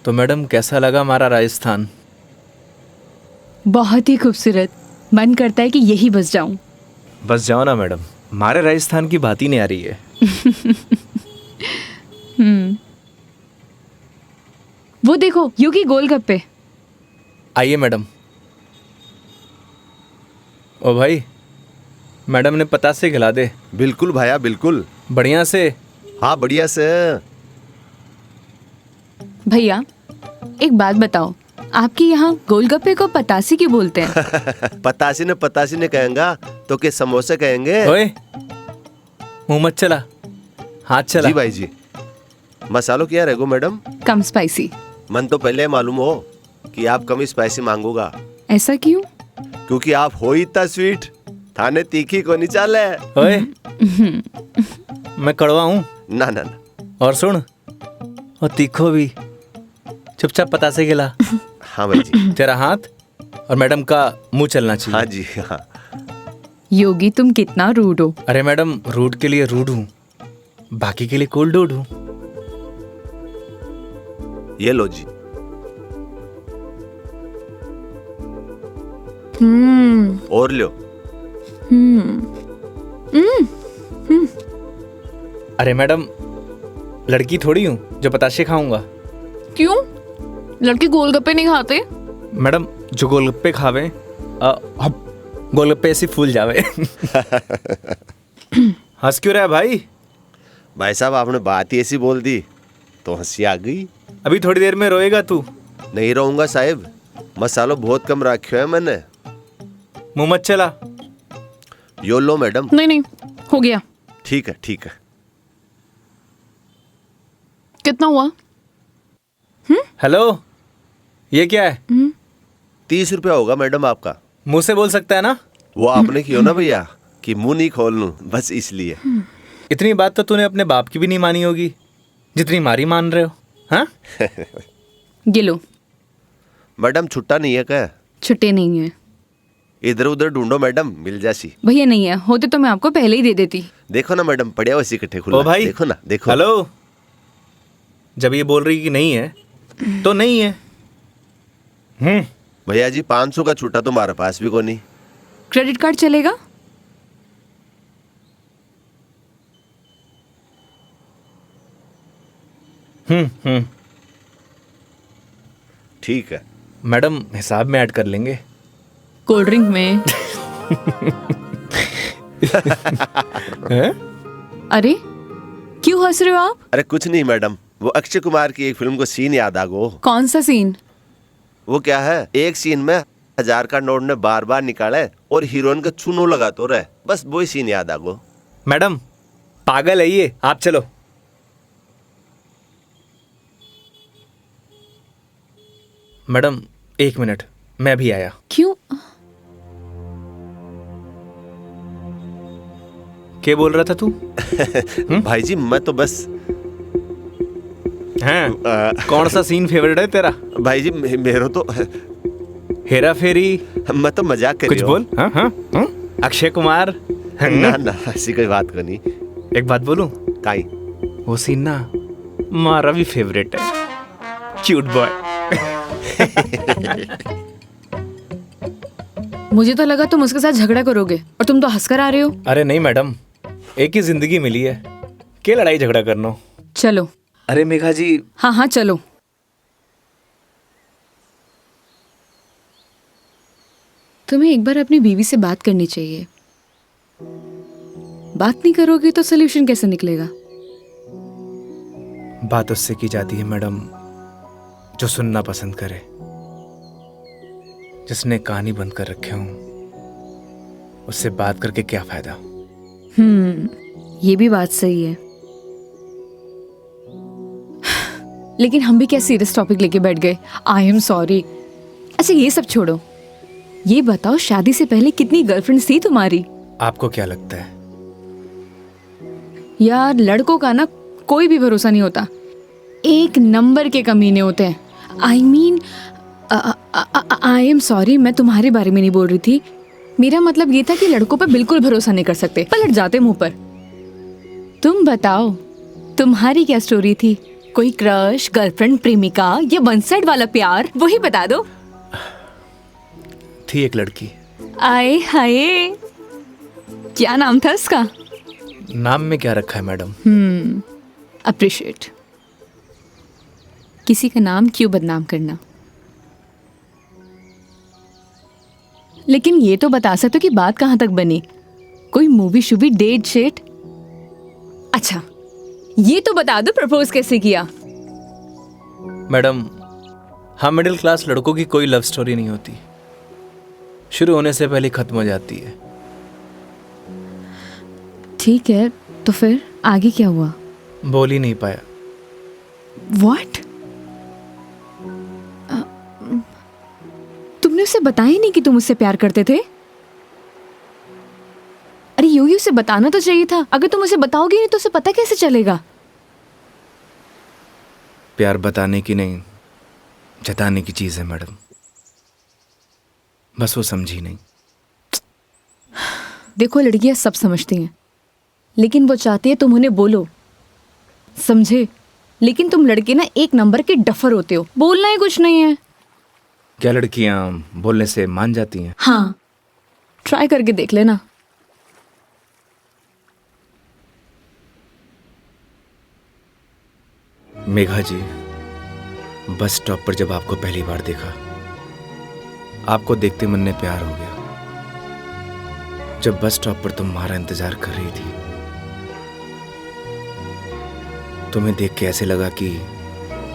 तो मैडम कैसा लगा हमारा राजस्थान? बहुत ही खूबसूरत। मन करता है कि यही बस जाऊं। बस जाओ ना मैडम, हमारे राजस्थान की बात ही नहीं आ रही है। वो देखो योगी गोलगप्पे। आइए मैडम। ओ भाई, मैडम ने पतासे खिला दे। बिल्कुल भाया बिल्कुल। बढ़िया से। हाँ बढ़िया से। भैया एक बात बताओ, आपके यहाँ गोलगप्पे को पतासी क्यों बोलते हैं? पतासी ने कहेंगा तो के समोसे कहेंगे। ओए मुंह मत चला, हाथ चला। जी भाई जी। मसालों क्या रहेगो मैडम? कम स्पाइसी। मन तो पहले मालूम हो कि आप कम स्पाइसी मांगोगा। ऐसा क्यों? क्योंकि आप हो ही इतना स्वीट, थाने तीखी को नहीं चाले। ओए मैं कड़वा हूँ ना ना ना। और सुन, और तीखो भी। चुपचाप पतासे खिला। हाँ भाई जी। तेरा हाथ और मैडम का मुंह चलना चाहिए। हाँ जी हाँ। योगी तुम कितना रूड हो। अरे मैडम, रूड के लिए रूड हूँ, बाकी के लिए कोल्ड डूड हूँ। ये लो जी। और लो। अरे मैडम, लड़की थोड़ी हूँ जो पताशे खाऊंगा। क्यों? लड़के गोलगप्पे नहीं खाते? मैडम जो गोलगप्पे खावे गोलगप्पे ऐसे फूल जावे। हंस क्यों रहा है भाई? भाई साहब आपने बात ही ऐसी बोल दी तो हंसी आ गई। अभी थोड़ी देर में रोएगा तू। नहीं रहूंगा साहब, मसालो बहुत कम रखा है मैंने। मुंह मत चला। यो लो मैडम। नहीं नहीं, हो गया। ठीक है ठीक है। कितना हुआ? हेलो, ये क्या है? 30 रुपया होगा मैडम आपका। मुंह से बोल सकता है ना? वो आपने क्यों ना भैया कि मुंह नहीं खोल लूं, बस इसलिए। इतनी बात तो तूने अपने बाप की भी नहीं मानी होगी जितनी मारी मान रहे हो। हाँ? ये लो। मैडम छुट्टा नहीं है क्या? छुट्टे नहीं है इधर उधर ढूंढो मैडम, मिल जासी। भैया, नहीं है। होते तो मैं आपको पहले ही दे देती। देखो ना मैडम, पड़िया वैसे इकट्ठे खुला। ओ भाई, देखो ना, देखो। हेलो, जब ये बोल रही कि नहीं है तो नहीं है। भैया जी 500 का छुट्टा तो हमारे पास भी को नहीं। क्रेडिट कार्ड चलेगा? ठीक है मैडम, हिसाब में ऐड कर लेंगे। कोल्ड ड्रिंक में। हैं? अरे क्यों हंस रहे हो आप? अरे कुछ नहीं मैडम, वो अक्षय कुमार की एक फिल्म को सीन याद आ गो। कौन सा सीन? वो क्या है, एक सीन में 1000 का नोट ने बार बार निकाले और हीरोइन का चूनो लगा तो रहे, बस वही सीन याद आ गो। मैडम पागल है ये, आप चलो। मैडम 1 मिनट, मैं भी आया। क्यों? क्या बोल रहा था तू? भाई जी मैं तो बस हैं? कौन सा सीन फेवरेट है तेरा? भाई जी मेरा तो हेरा फेरी? मैं तो मजाक कर कुछ रही बोल। हाँ हाँ हाँ? अक्षय कुमार? ना ना ऐसी कोई बात को नहीं। एक बात बोलूं? काई वो सीन ना हमारा भी फेवरेट है। Cute boy. मुझे तो लगा तुम उसके साथ झगड़ा करोगे और तुम तो हंसकर आ रहे हो। अरे नहीं मैडम, एक ही जिंदगी मिली है, क्या लड़ाई झगड़ा करना। चलो। अरे मेघा जी। हाँ हाँ चलो। तुम्हें एक बार अपनी बीवी से बात करनी चाहिए। बात नहीं करोगे तो सोल्यूशन कैसे निकलेगा? बात उससे की जाती है मैडम जो सुनना पसंद करे, जिसने कहानी बंद कर रखे हूं। उससे बात करके क्या फायदा? ये भी बात सही है। लेकिन हम भी क्या सीरियस टॉपिक लेके बैठ गए। आई एम सॉरी। अच्छा ये सब छोड़ो, ये बताओ शादी से पहले कितनी गर्लफ्रेंड्स थी तुम्हारी? आपको क्या लगता है? यार लड़कों का ना कोई भी भरोसा नहीं होता, एक नंबर के कमीने होते हैं। I mean I am sorry, मैं तुम्हारे बारे में नहीं बोल रही थी। मेरा मतलब ये था कि लड़कों पर बिल्कुल भरोसा नहीं कर सकते, पलट जाते मुंह पर। तुम बताओ तुम्हारी क्या स्टोरी थी? कोई क्रश, गर्लफ्रेंड, प्रेमिका या वन साइड वाला प्यार, वही बता दो। थी एक लड़की। आए हाय, क्या नाम था उसका? नाम में क्या रखा है मैडम? अप्रिशिएट। किसी का नाम क्यों बदनाम करना। लेकिन ये तो बता सकते हो कि बात कहाँ तक बनी? कोई मूवी शूवी, डेट शेट? अच्छा ये तो बता दो प्रपोज कैसे किया? मैडम हम मिडिल क्लास लड़कों की कोई लव स्टोरी नहीं होती, शुरू होने से पहले खत्म हो जाती है। ठीक है, तो फिर आगे क्या हुआ? बोल ही नहीं पाया। What? तुमने उसे बताया नहीं कि तुम उससे प्यार करते थे? अरे योगी उसे बताना तो चाहिए था। अगर तुम उसे बताओगे नहीं तो उसे पता कैसे चलेगा? प्यार बताने की नहीं, जताने की चीज है मैडम, बस वो समझी नहीं। देखो लड़कियां सब समझती हैं, लेकिन वो चाहती है तुम उन्हें बोलो, समझे? लेकिन तुम लड़के ना एक नंबर के डफर होते हो, बोलना ही कुछ नहीं है। क्या लड़कियां बोलने से मान जाती हैं? हाँ, ट्राई करके देख लेना। मेघा जी, बस स्टॉप पर जब आपको पहली बार देखा, आपको देखते मन में प्यार हो गया। जब बस स्टॉप पर तुम्हारा इंतजार कर रही थी, तुम्हें देख के ऐसे लगा कि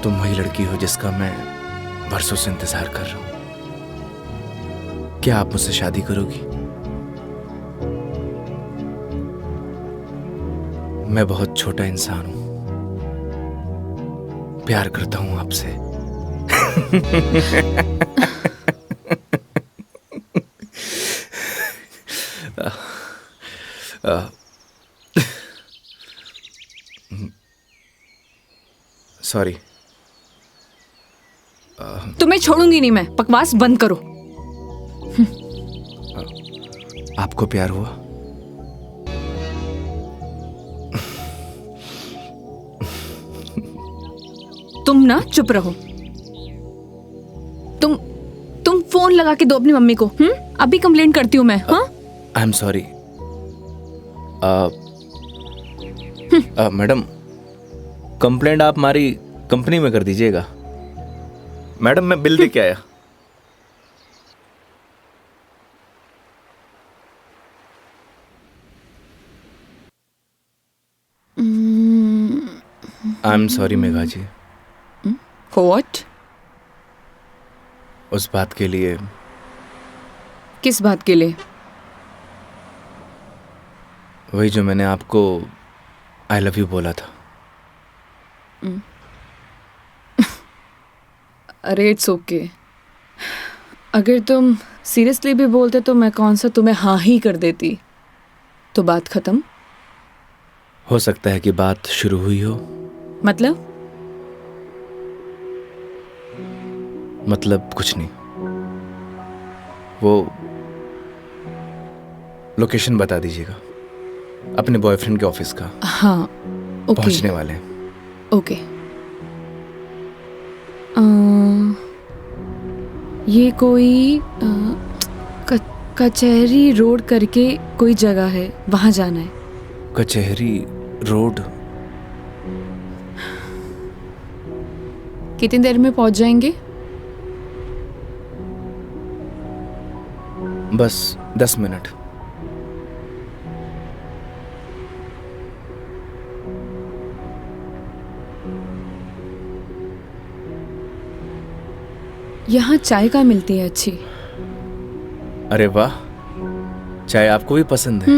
तुम वही लड़की हो जिसका मैं बरसों से इंतजार कर रहा हूं। क्या आप मुझसे शादी करोगी? मैं बहुत छोटा इंसान हूं, प्यार करता हूं आपसे। सॉरी। तुम्हें छोड़ूंगी नहीं मैं, बकवास बंद करो। आपको प्यार हुआ? तुम ना चुप रहो। तुम फोन लगा के दो अपनी मम्मी को। अभी कंप्लेंट करती हूँ मैं। हाँ, आई एम सॉरी। मैडम, कंप्लेंट आप हमारी कंपनी में कर दीजिएगा। मैडम, मैं बिल दे के आया। I am sorry Megha ji, what? उस बात के लिए। किस बात के लिए? वही जो मैंने आपको आई लव यू बोला था। अरे इट्स ओके। अगर तुम सीरियसली भी बोलते तो मैं कौन सा तुम्हें हाँ ही कर देती, तो बात खत्म। हो सकता है कि बात शुरू हुई हो। मतलब कुछ नहीं। वो लोकेशन बता दीजिएगा अपने बॉयफ्रेंड के ऑफिस का। हाँ ओके। पहुंचने वाले हैं। ओके। ये कोई कचहरी रोड करके कोई जगह है, वहां जाना है। कचहरी रोड? कितनी देर में पहुंच जाएंगे? बस 10 मिनट। यहाँ चाय का मिलती है अच्छी। अरे वाह, चाय आपको भी पसंद है?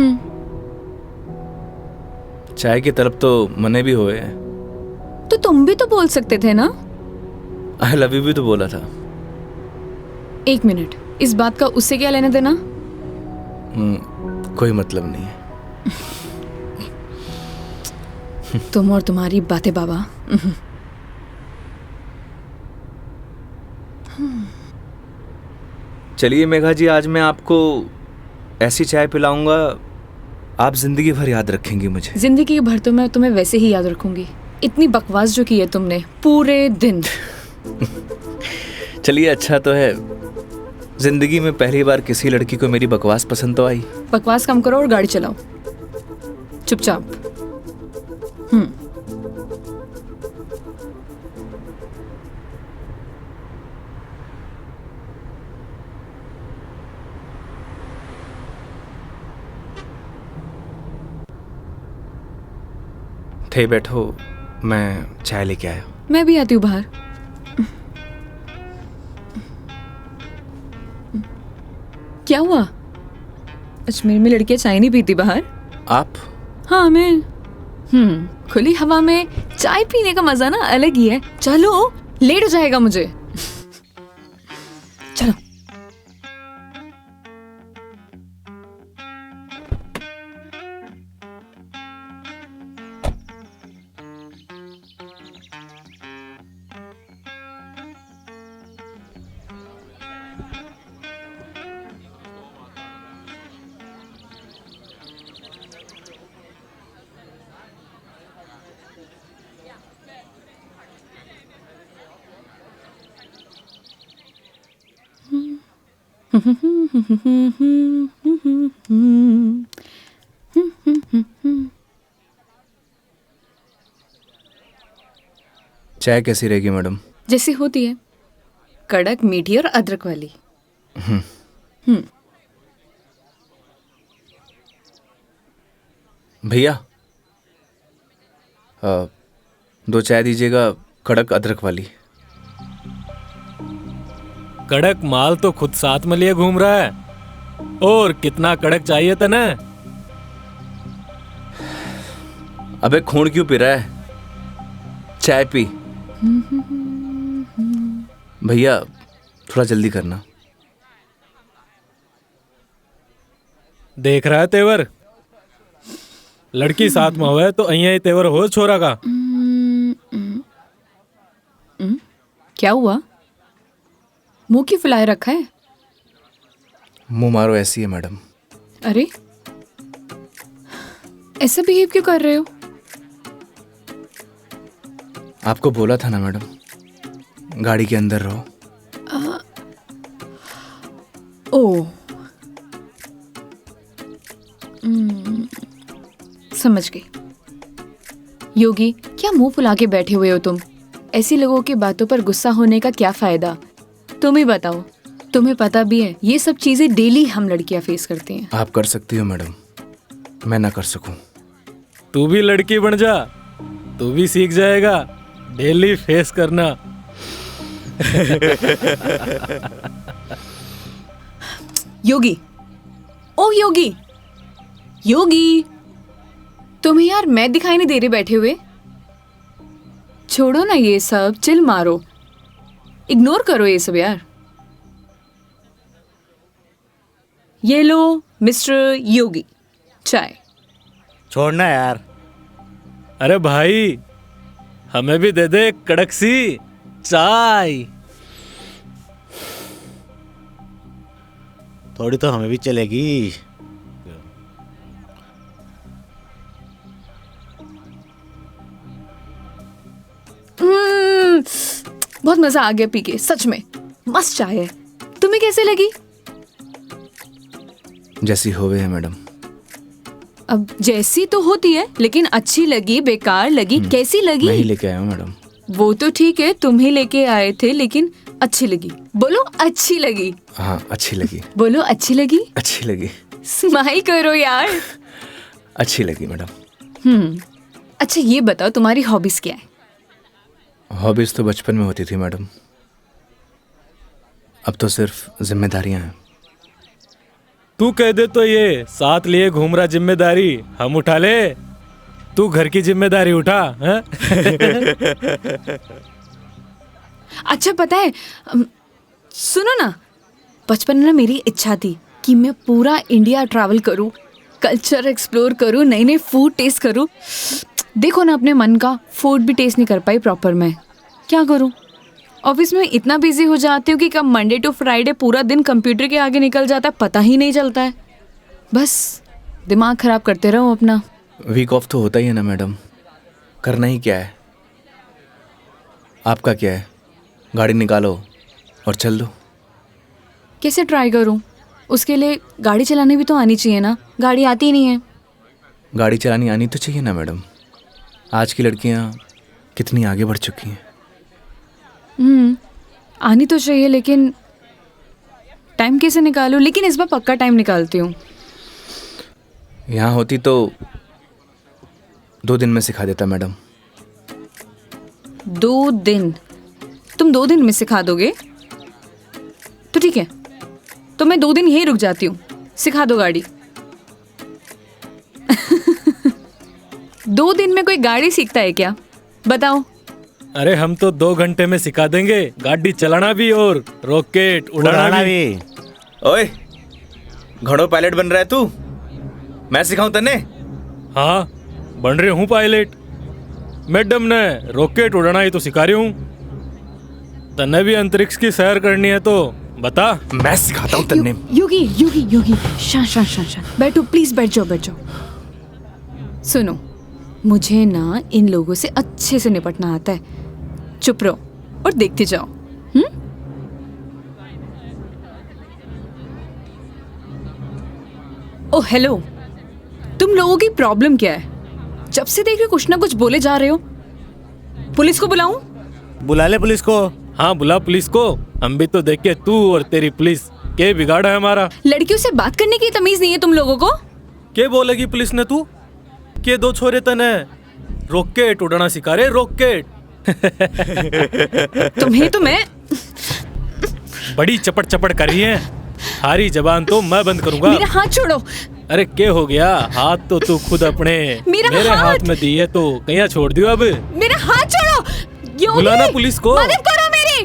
चाय की तलब तो मने भी हुए हैं। तो तुम भी तो बोल सकते थे ना। आई लव यू भी तो बोला था। एक मिनट, इस बात का उससे क्या लेना देना? कोई मतलब नहीं है। तुम और तुम्हारी बातें बाबा। चलिए मेघा जी, आज मैं आपको ऐसी चाय पिलाऊंगा, आप जिंदगी भर याद रखेंगी मुझे। जिंदगी भर तो मैं तुम्हें वैसे ही याद रखूंगी। इतनी बकवास जो की है तुमने पूरे दिन। चलिए, अच्छा तो है, जिंदगी में पहली बार किसी लड़की को मेरी बकवास पसंद तो आई। बकवास कम करो और गाड़ी चलाओ चुपचाप। थे बैठो, मैं चाय लेके आया। मैं भी आती हूँ बाहर। क्या हुआ? अजमेर में लड़कियां चाय नहीं पीती बाहर? आप? हाँ मैं। खुली हवा में चाय पीने का मजा ना अलग ही है। चलो, लेट हो जाएगा मुझे। चलो। चाय कैसी रहेगी मैडम? जैसी होती है, कड़क, मीठी और अदरक वाली। भैया 2 चाय दीजिएगा, कड़क अदरक वाली। कड़क माल तो खुद साथ में लिए घूम रहा है। और कितना कड़क चाहिए तने? अबे खून क्यों पी रहा है? चाय पी। भैया थोड़ा जल्दी करना। देख रहा है तेवर? लड़की साथ में होवे तो अहिया ही तेवर हो छोरा का। क्या हुआ? मुंह क्यों फुलाए रखा है? मुंह मारो ऐसी है मैडम। अरे ऐसा बिहेव क्यों कर रहे हो? आपको बोला था ना मैडम, गाड़ी के अंदर रहो। ओ समझ गई। योगी, क्या मुंह फुला के बैठे हुए हो तुम? ऐसी लोगों की बातों पर गुस्सा होने का क्या फायदा? तुम ही बताओ। तुम्हें पता भी है ये सब चीजें डेली हम लड़कियां फेस करती हैं। आप कर सकती हो मैडम, मैं ना कर सकूं। तू भी लड़की बन जा, तू भी सीख जाएगा डेली फेस करना। योगी, ओ योगी, योगी, तुम्हें यार मैं दिखाई नहीं दे रही बैठे हुए? छोड़ो ना ये सब, चिल मारो, इग्नोर करो ये सब यार। ये लो मिस्टर योगी, चाय। छोड़ना यार। अरे भाई, हमें भी दे दे कड़क सी चाय। थोड़ी तो हमें भी चलेगी। बहुत मजा आ गया पी के, सच में मस्त चाय है। तुम्हें कैसे लगी? जैसी होवे है मैडम। अब जैसी तो होती है, लेकिन अच्छी लगी, बेकार लगी, कैसी लगी? मैं ही लेके आया हूँ मैडम। वो तो ठीक है, तुम ही लेके आए थे, लेकिन अच्छी लगी। बोलो अच्छी लगी। हाँ अच्छी लगी। बोलो अच्छी लगी। अच्छी लगी। स्माइल करो यार। अच्छी लगी मैडम। अच्छा ये बताओ तुम्हारी हॉबीज क्या है? हॉबीज तो बचपन में होती थी मैडम, अब तो सिर्फ जिम्मेदारियां हैं। तू कह दे तो ये साथ लिए घूम रहा जिम्मेदारी हम उठा ले। तू घर की जिम्मेदारी उठा है? अच्छा पता है, सुनो ना, बचपन में ना मेरी इच्छा थी कि मैं पूरा इंडिया ट्रैवल करूं, कल्चर एक्सप्लोर करूं, नई नई फूड टेस्ट करूं। देखो ना, अपने मन का फूड भी टेस्ट नहीं कर पाई प्रॉपर। मैं क्या करूं? ऑफिस में इतना बिजी हो जाती हूँ कि कब मंडे टू फ्राइडे पूरा दिन कंप्यूटर के आगे निकल जाता है, पता ही नहीं चलता है। बस दिमाग खराब करते रहो अपना। वीक ऑफ तो होता ही है ना मैडम, करना ही क्या है। आपका क्या है, गाड़ी निकालो और चल दो। कैसे ट्राई करूं? उसके लिए गाड़ी चलानी भी तो आनी चाहिए ना, गाड़ी आती ही नहीं है। गाड़ी चलानी आनी तो चाहिए ना मैडम, आज की लड़कियां कितनी आगे बढ़ चुकी हैं। आनी तो चाहिए, लेकिन टाइम कैसे निकालूं? लेकिन इस बार पक्का टाइम निकालती हूँ। यहाँ होती तो 2 दिन में सिखा देता मैडम। 2 दिन? तुम 2 दिन में सिखा दोगे? तो ठीक है, तो मैं 2 दिन यहीं रुक जाती हूँ, सिखा दो गाड़ी। 2 दिन में कोई गाड़ी सीखता है क्या? बताओ। अरे हम तो 2 घंटे में सिखा देंगे, गाड़ी चलाना भी और रॉकेट उड़ाना भी। ओए, घोड़ो पायलट बन रहा है तू? मैं सिखाऊं तन्ने? हाँ बन रही हूँ पायलट। मैडम ने रॉकेट उड़ाना ही तो सिखा रही हूँ। तन्ने भी अंतरिक्ष की सैर करनी है तो बता। मैं सिखाता हूँ तन्ने। योगी योगी योगी, शांत। बैठो प्लीज, बैठ जाओ। सुनो, मुझे ना इन लोगों से अच्छे से निपटना आता है। चुप रहो और देखते जाओ। ओ हेलो, तुम लोगों की प्रॉब्लम क्या है? जब से देख रहे कुछ ना कुछ बोले जा रहे हो। पुलिस को बुलाऊं? बुला ले पुलिस को। हाँ बुला पुलिस को, हम भी तो देखे तू और तेरी पुलिस के बिगाड़ा है हमारा? लड़कियों से बात करने की तमीज नहीं है तुम लोगों को? के बोलेगी पुलिस ने तू? के दो छोरे तने रॉकेट उड़ाना सिखा रहे, रॉकेट। तुम्हें तो मैं बड़ी चपड़ चपड़ कर रही है। हारी जबान तो मैं बंद करूंगा। मेरा हाथ छोड़ो। अरे क्या हो गया? हाथ तो तू खुद अपने मेरे हाथ में दी है तो कहीं छोड़ दियो अब। मेरा हाथ छोड़ो। योगी, बुलाना पुलिस को। मदद करो मेरी।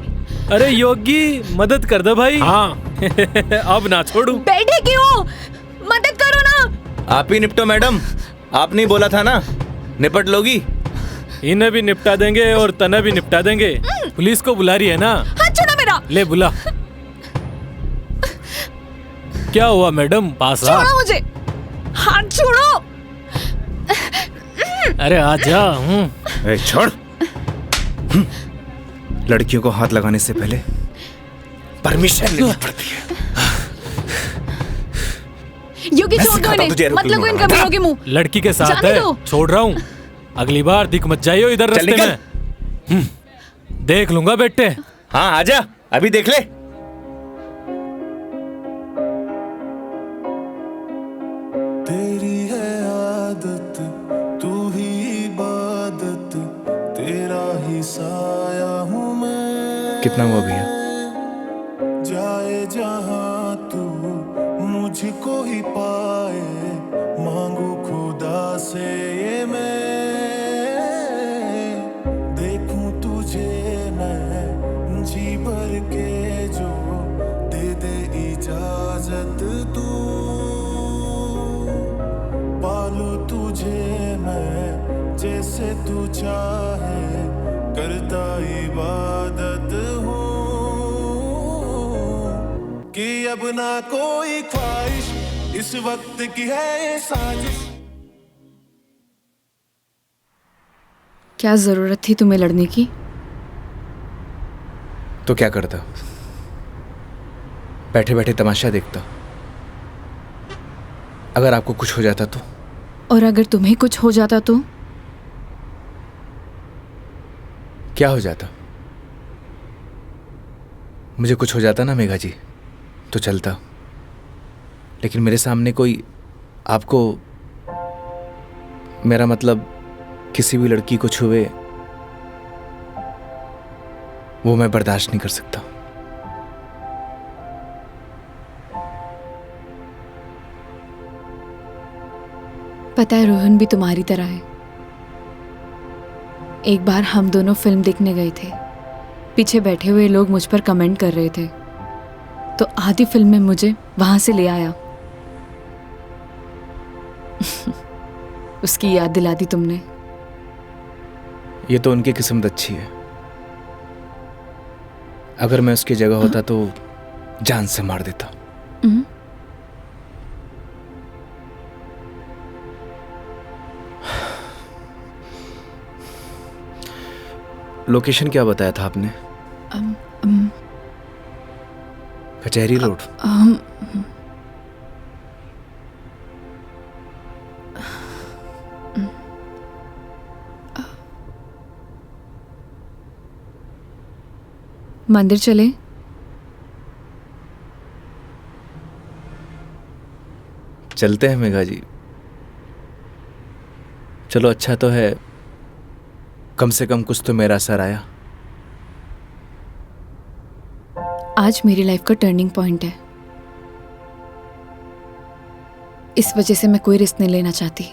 अरे योगी मदद कर दे भाई। हाँ अब ना छोड़ू। बैठे क्यों? मदद करो ना। आप ही निपटो मैडम, आपने बोला था ना निपट लोगी। इन्हें भी निपटा देंगे और तने भी निपटा देंगे। पुलिस को बुला रही है ना? हाथ छोड़ो मेरा। ले बुला। क्या हुआ मैडम? पास आ। छोड़ो मुझे, हाथ छोड़ो। अरे आजा। छोड़। लड़कियों को हाथ लगाने से पहले परमिशन लेनी पड़ती है। योगी छोड़ दो इन्हें, मत लगो इन कमीनों के मुंह। लड़की के साथ जाने है, दो। छोड़ रहा हूँ। अगली बार दिख मत जाइयो इधर चल रास्ते निकल। में। देख लूंगा बेटे। हाँ आजा, अभी देख ले। तेरी है आदत, तू ही इबादत, तेरा ही साया हूँ मैं। कितना हुआ भैया? जाए जहाँ तू मुझको ही पाए, मांगू खुदा से ये मैं। देखूं तुझे मैं जी भर के, जो दे दे इजाजत तू। पालू तुझे मैं जैसे तू चाहे, करता इबादत हूँ कि अब ना कोई ख्वाहिश, इस वक्त की है ये साजिश। क्या जरूरत थी तुम्हें लड़ने की? तो क्या करता? बैठे बैठे तमाशा देखता। अगर आपको कुछ हो जाता तो? और अगर तुम्हें कुछ हो जाता तो? क्या हो जाता? मुझे कुछ हो जाता ना मेघा जी तो चलता, लेकिन मेरे सामने कोई आपको, मेरा मतलब किसी भी लड़की को छुए, वो मैं बर्दाश्त नहीं कर सकता। पता है रोहन भी तुम्हारी तरह है। एक बार हम दोनों फिल्म देखने गए थे। पीछे बैठे हुए लोग मुझ पर कमेंट कर रहे थे, तो आधी फिल्म में मुझे वहां से ले आया। उसकी याद दिला दी तुमने। ये तो उनकी किस्मत अच्छी है। अगर मैं उसकी जगह होता तो जान से मार देता। लोकेशन क्या बताया था आपने? कचहरी रोड। मंदिर चले? चलते हैं मेघा जी। चलो अच्छा तो है, कम से कम कुछ तो मेरा असर आया। आज मेरी लाइफ का टर्निंग पॉइंट है। इस वजह से मैं कोई रिस्क नहीं लेना चाहती।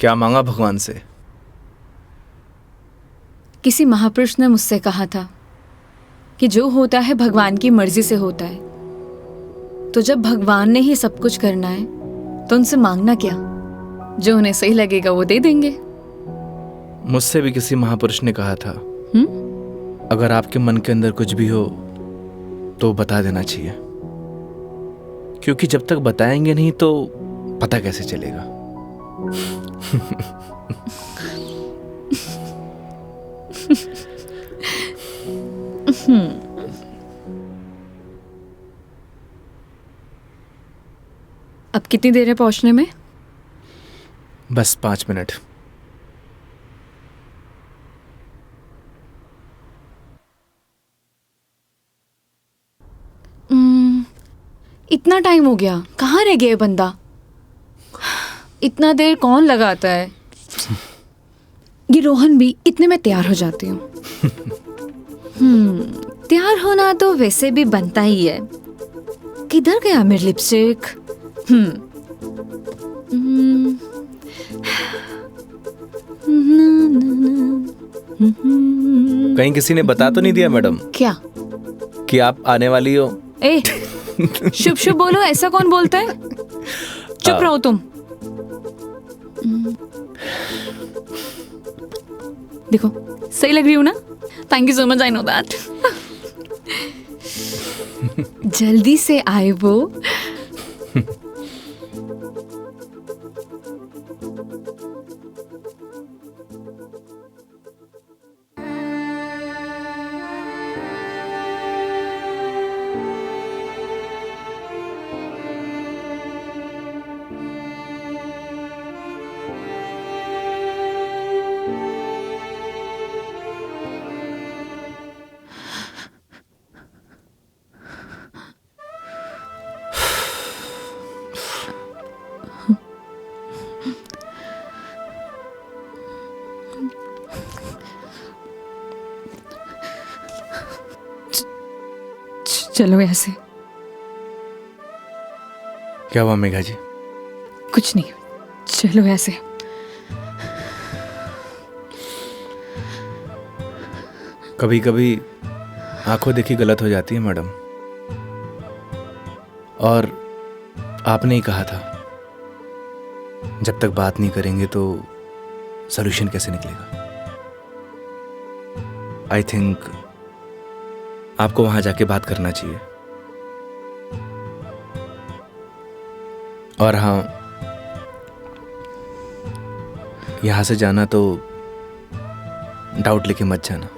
क्या मांगा भगवान से? किसी महापुरुष ने मुझसे कहा था कि जो होता है भगवान की मर्जी से होता है, तो जब भगवान ने ही सब कुछ करना है तो उनसे मांगना क्या, जो उन्हें सही लगेगा वो दे देंगे। मुझसे भी किसी महापुरुष ने कहा था, अगर आपके मन के अंदर कुछ भी हो तो बता देना चाहिए, क्योंकि जब तक बताएंगे नहीं तो पता कैसे चलेगा। अब कितनी देर है पहुंचने में? बस 5 मिनट। इतना टाइम हो गया, कहाँ रह गया ये बंदा? इतना देर कौन लगाता है? ये रोहन भी, इतने में तैयार हो जाती हूँ। तैयार होना तो वैसे भी बनता ही है। किधर गया मेरी लिपस्टिक? कहीं किसी ने बता तो नहीं दिया मैडम क्या? कि आप आने वाली हो? ए, शुभ शुभ बोलो, ऐसा कौन बोलता है? चुप रहो तुम। देखो सही लग रही हूँ ना? Thank you so much, I know that. जल्दी से आए वो। चलो ऐसे। क्या हुआ मेघा जी? कुछ नहीं, चलो ऐसे। कभी कभी आंखों देखी गलत हो जाती है मैडम, और आपने ही कहा था जब तक बात नहीं करेंगे तो सॉल्यूशन कैसे निकलेगा। आई थिंक आपको वहां जाके बात करना चाहिए। और हाँ, यहां से जाना तो डाउट लेके मत जाना।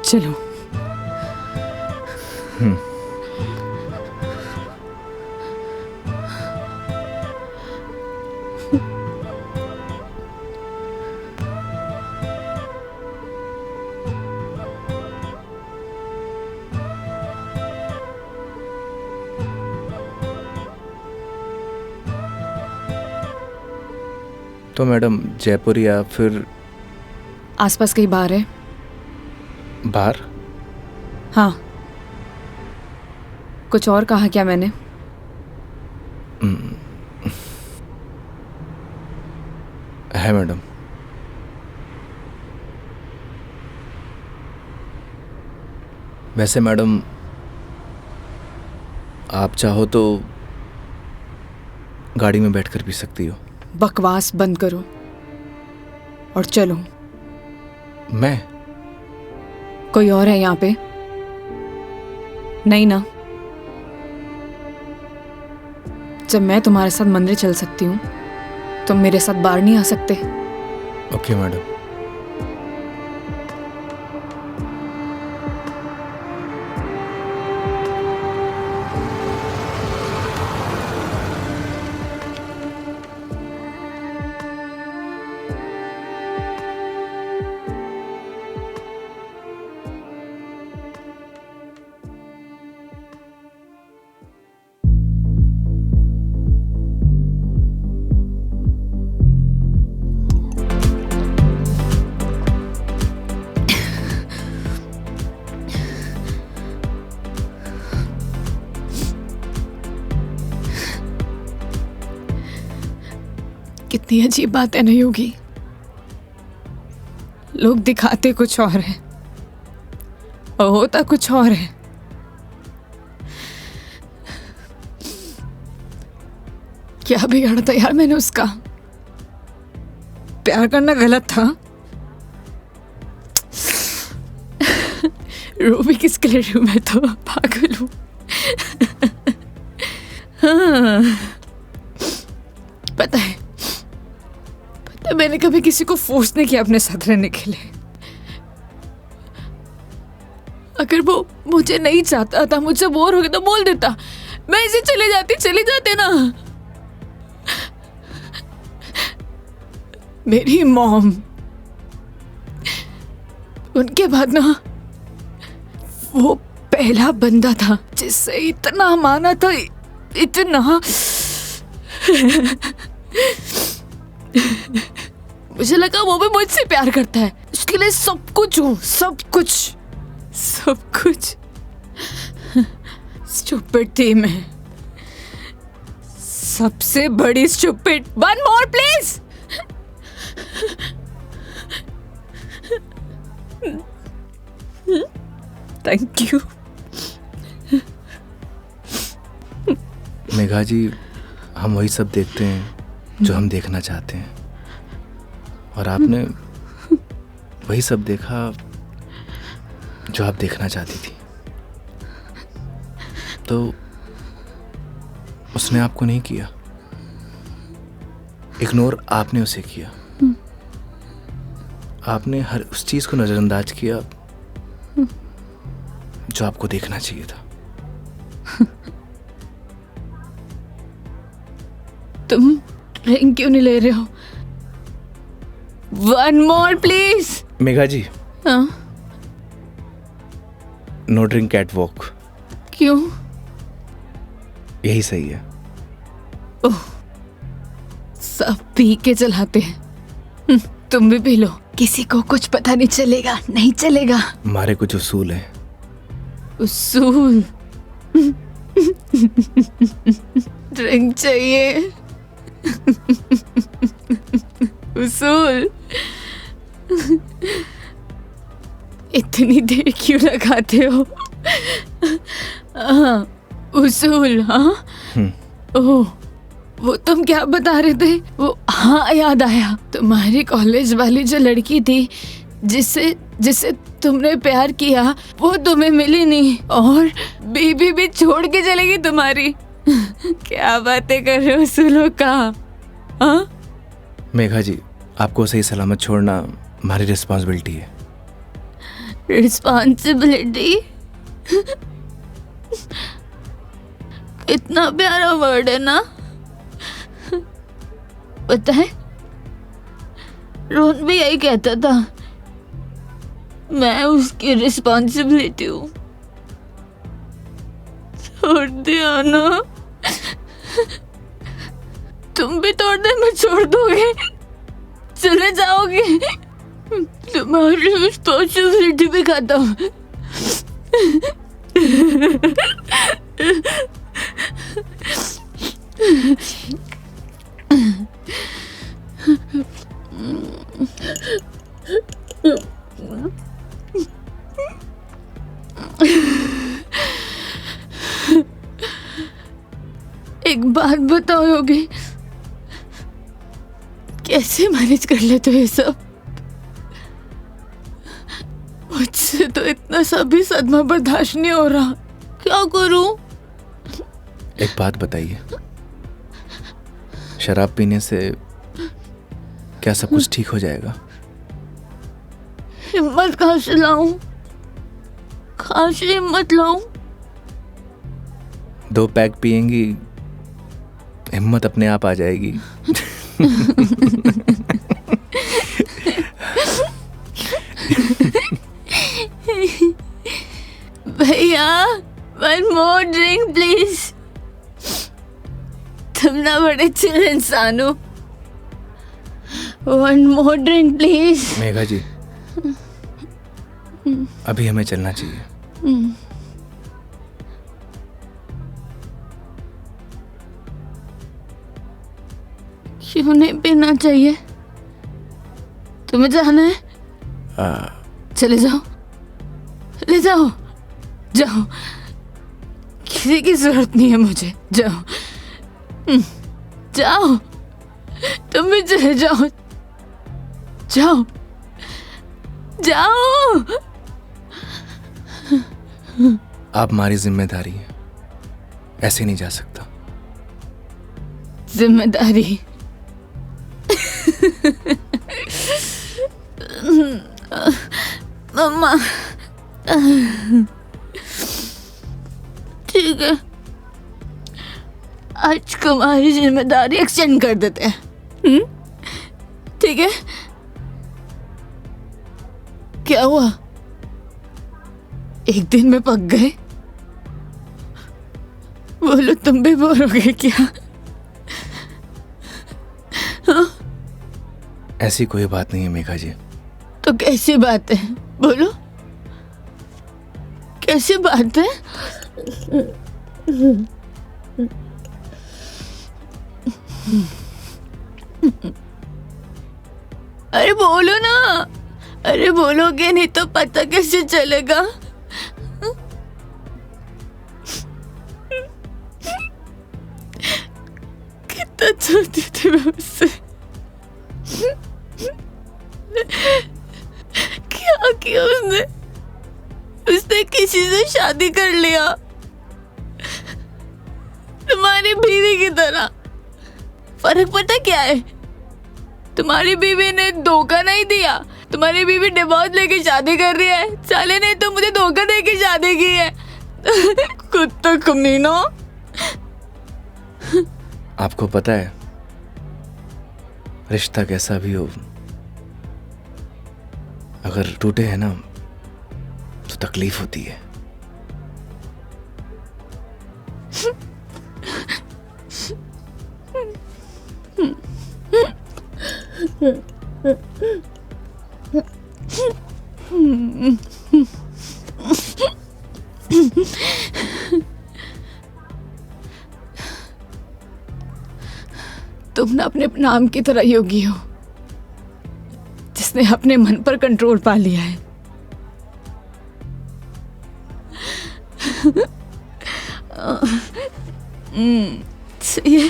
चलो। तो मैडम जयपुर या फिर आसपास कहीं बार है? बाहर? हाँ। कुछ और कहा क्या मैंने? है मैडम। वैसे मैडम आप चाहो तो गाड़ी में बैठकर पी सकती हो। बकवास बंद करो और चलो। मैं? कोई और है यहाँ पे? नहीं ना? जब मैं तुम्हारे साथ मंदिर चल सकती हूँ, तुम मेरे साथ बाहर नहीं आ सकते? Okay madam. कितनी अजीब बात है ना योगी। लोग दिखाते कुछ और है और होता कुछ और है। क्या बिगाड़ा था यार मैंने उसका? प्यार करना गलत था? रो भी किसके लिए रही हूं? मैं तो पागल हूं। हाँ, पता है मैंने कभी किसी को फोर्स नहीं किया अपने साथ रहने के लिए। अगर वो मुझे नहीं चाहता था, मुझे बोर हो गया तो बोल देता, मैं इसे चले जाते ना। मेरी मॉम, उनके बाद ना वो पहला बंदा था जिससे इतना माना था, इतना। मुझे लगा वो भी मुझसे प्यार करता है, उसके लिए सब कुछ हूँ, सब कुछ। स्टूपिड थी मैं, सबसे बड़ी stupid. One more please. Thank you. Megha ji, हम वही सब देखते हैं जो हम देखना चाहते हैं, और आपने वही सब देखा जो आप देखना चाहती थी। तो उसने आपको नहीं किया, इग्नोर आपने उसे किया। आपने हर उस चीज को नजरअंदाज किया जो आपको देखना चाहिए था। तुम ड्रिंक क्यों नहीं ले रहे हो? One more please. Megha ji, हाँ? No drink at walk. क्यों? यही सही है। ओह, सब पी के चलाते हैं। तुम भी पी लो, किसी को कुछ पता नहीं चलेगा। नहीं चलेगा। हमारे कुछ उसूल हैं। उसूल? ड्रिंक चाहिए। उसूल? इतनी देर क्यों लगाते हो? हाँ, उसूल। हाँ, ओह, वो तुम क्या बता रहे थे? वो, हाँ याद आया, तुम्हारी कॉलेज वाली जो लड़की थी जिससे तुमने प्यार किया, वो तुम्हें मिली नहीं और बीबी भी छोड़ के चलेगी तुम्हारी। क्या बातें कर रहे हो उसूलों का? हाँ? मेघा जी, आपको सही सलामत छोड़ना हमारी रिस्पॉन्सिबिलिटी है। रिस्पॉन्सिबिलिटी? इतना प्यारा वर्ड है ना। पता है, रोहन भी यही कहता था, मैं उसकी रिस्पॉन्सिबिलिटी हूँ। छोड़ दिया ना? तुम भी तोड़ दे, मैं छोड़ दोगे? चले जाओगे? तुम्हारी रिस्पॉन्सिबिलिटी भी खत्म। एक बात बताओ योगी, कैसे मैनेज कर लेते हो ये सब? मुझसे तो इतना सा भी सदमा बर्दाश्त नहीं हो रहा, क्या करूं? एक बात बताइए, शराब पीने से क्या सब कुछ ठीक हो जाएगा? हिम्मत कहाँ से लाऊं? कहाँ से हिम्मत लाऊं? 2 पैक पिएंगी, हिम्मत अपने आप आ जाएगी। भैया, 1 more drink प्लीज। तुम ना बड़े चिल इंसान हो। 1 more drink प्लीज। मेघा जी, अभी हमें चलना चाहिए। क्यों नहीं पीना चाहिए? तुम्हें जाना है? चले जाओ, ले जाओ, जाओ, किसी की जरूरत नहीं है मुझे। जाओ, जाओ, तुम भी चले जाओ, जाओ, जाओ। आप हमारी जिम्मेदारी है, ऐसे नहीं जा सकता। जिम्मेदारी? मम्मा, ठीक है, आज तुम्हारी जिम्मेदारी एक्सटेंड कर देते हैं। ठीक है? क्या हुआ? एक दिन में पक गए? बोलो, तुम भी बोर हो गए क्या? ऐसी कोई बात नहीं है मेघा जी। तो कैसी बात है? बोलो, कैसी बात है? अरे बोलो ना, अरे बोलोगे नहीं तो पता कैसे चलेगा? कितना चाहती थी मैं उससे, क्या किया उसने? उसने किसी से शादी कर लिया, तुम्हारी बीवी की तरह। फर्क पता क्या है? तुम्हारी बीवी ने धोखा नहीं दिया, तुम्हारी बीवी डिवोर्स लेके शादी कर रही है। साले ने तो मुझे धोखा देके शादी की है। कुत्ता कमीना। आपको पता है, रिश्ता कैसा भी हो, अगर टूटे है ना तो तकलीफ होती है। तुम ना अपने नाम की तरह योगी हो, जिसने अपने मन पर कंट्रोल पा लिया है। सही है।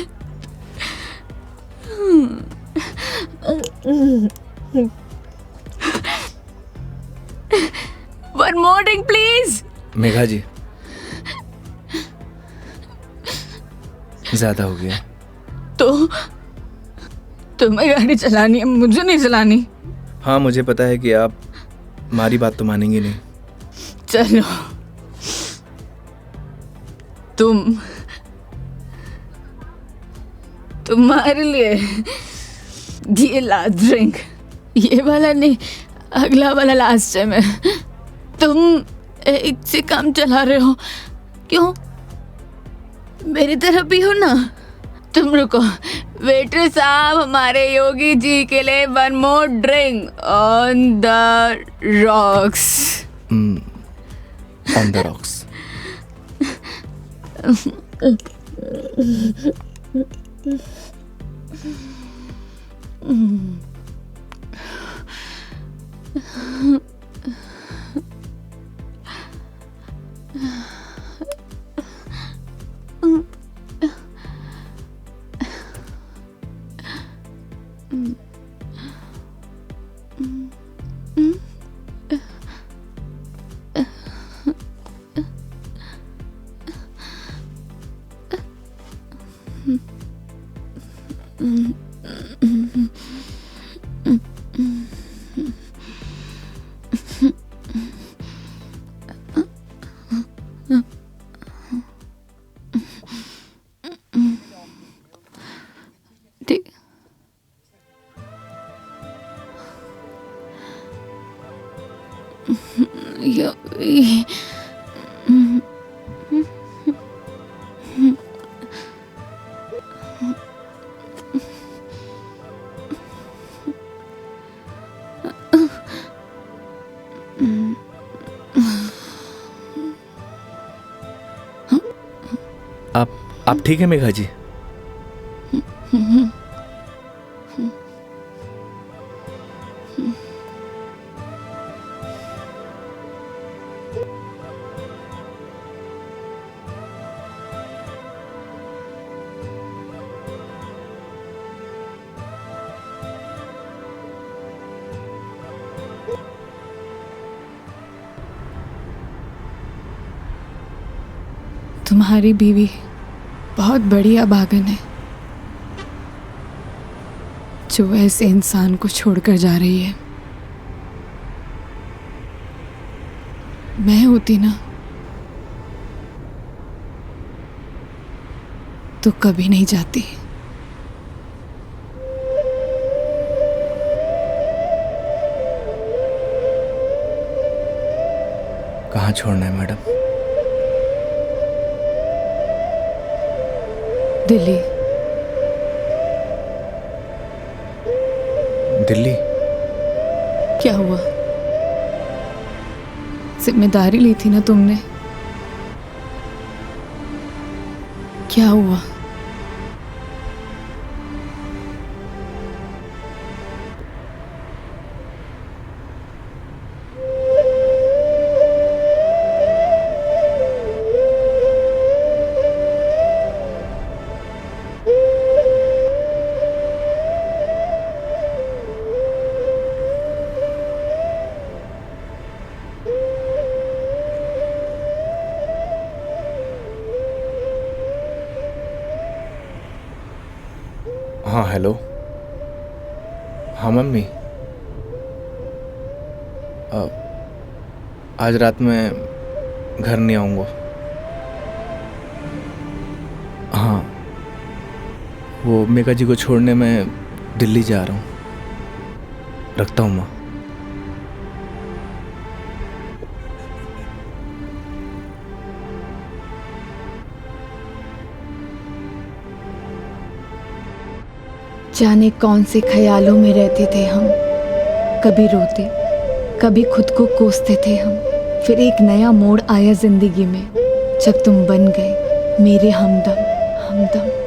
One more drink, please. Megha जी, ज्यादा हो गया। तो तुम्हें गाड़ी चलानी है, मुझे नहीं चलानी। हाँ, मुझे पता है कि आप हमारी बात तो मानेंगी नहीं। चलो, तुम्हारे लिए ये लास्ट ड्रिंक, ये वाला नहीं, अगला वाला लास्ट है। मैं तुम एक से काम चला रहे हो, क्यों? मेरी तरह भी हो ना। तुम रुको, वेटर साहब, हमारे योगी जी के लिए one more drink on the rocks. On the rocks. आप ठीक है मेघा जी? तुम्हारी बीवी बहुत बढ़िया भागन है जो ऐसे इंसान को छोड़कर जा रही है। मैं होती ना तो कभी नहीं जाती। कहाँ छोड़ना है मैडम? दिल्ली। दिल्ली? क्या हुआ? जिम्मेदारी ली थी ना तुमने, क्या हुआ? हाँ हेलो। हाँ मम्मी, आज रात में घर नहीं आऊँगा। हाँ, वो मेघा जी को छोड़ने मैं दिल्ली जा रहा हूँ। रखता हूँ माँ। जाने कौन से ख्यालों में रहते थे हम, कभी रोते कभी खुद को कोसते थे हम। फिर एक नया मोड़ आया जिंदगी में जब तुम बन गए मेरे हमदम।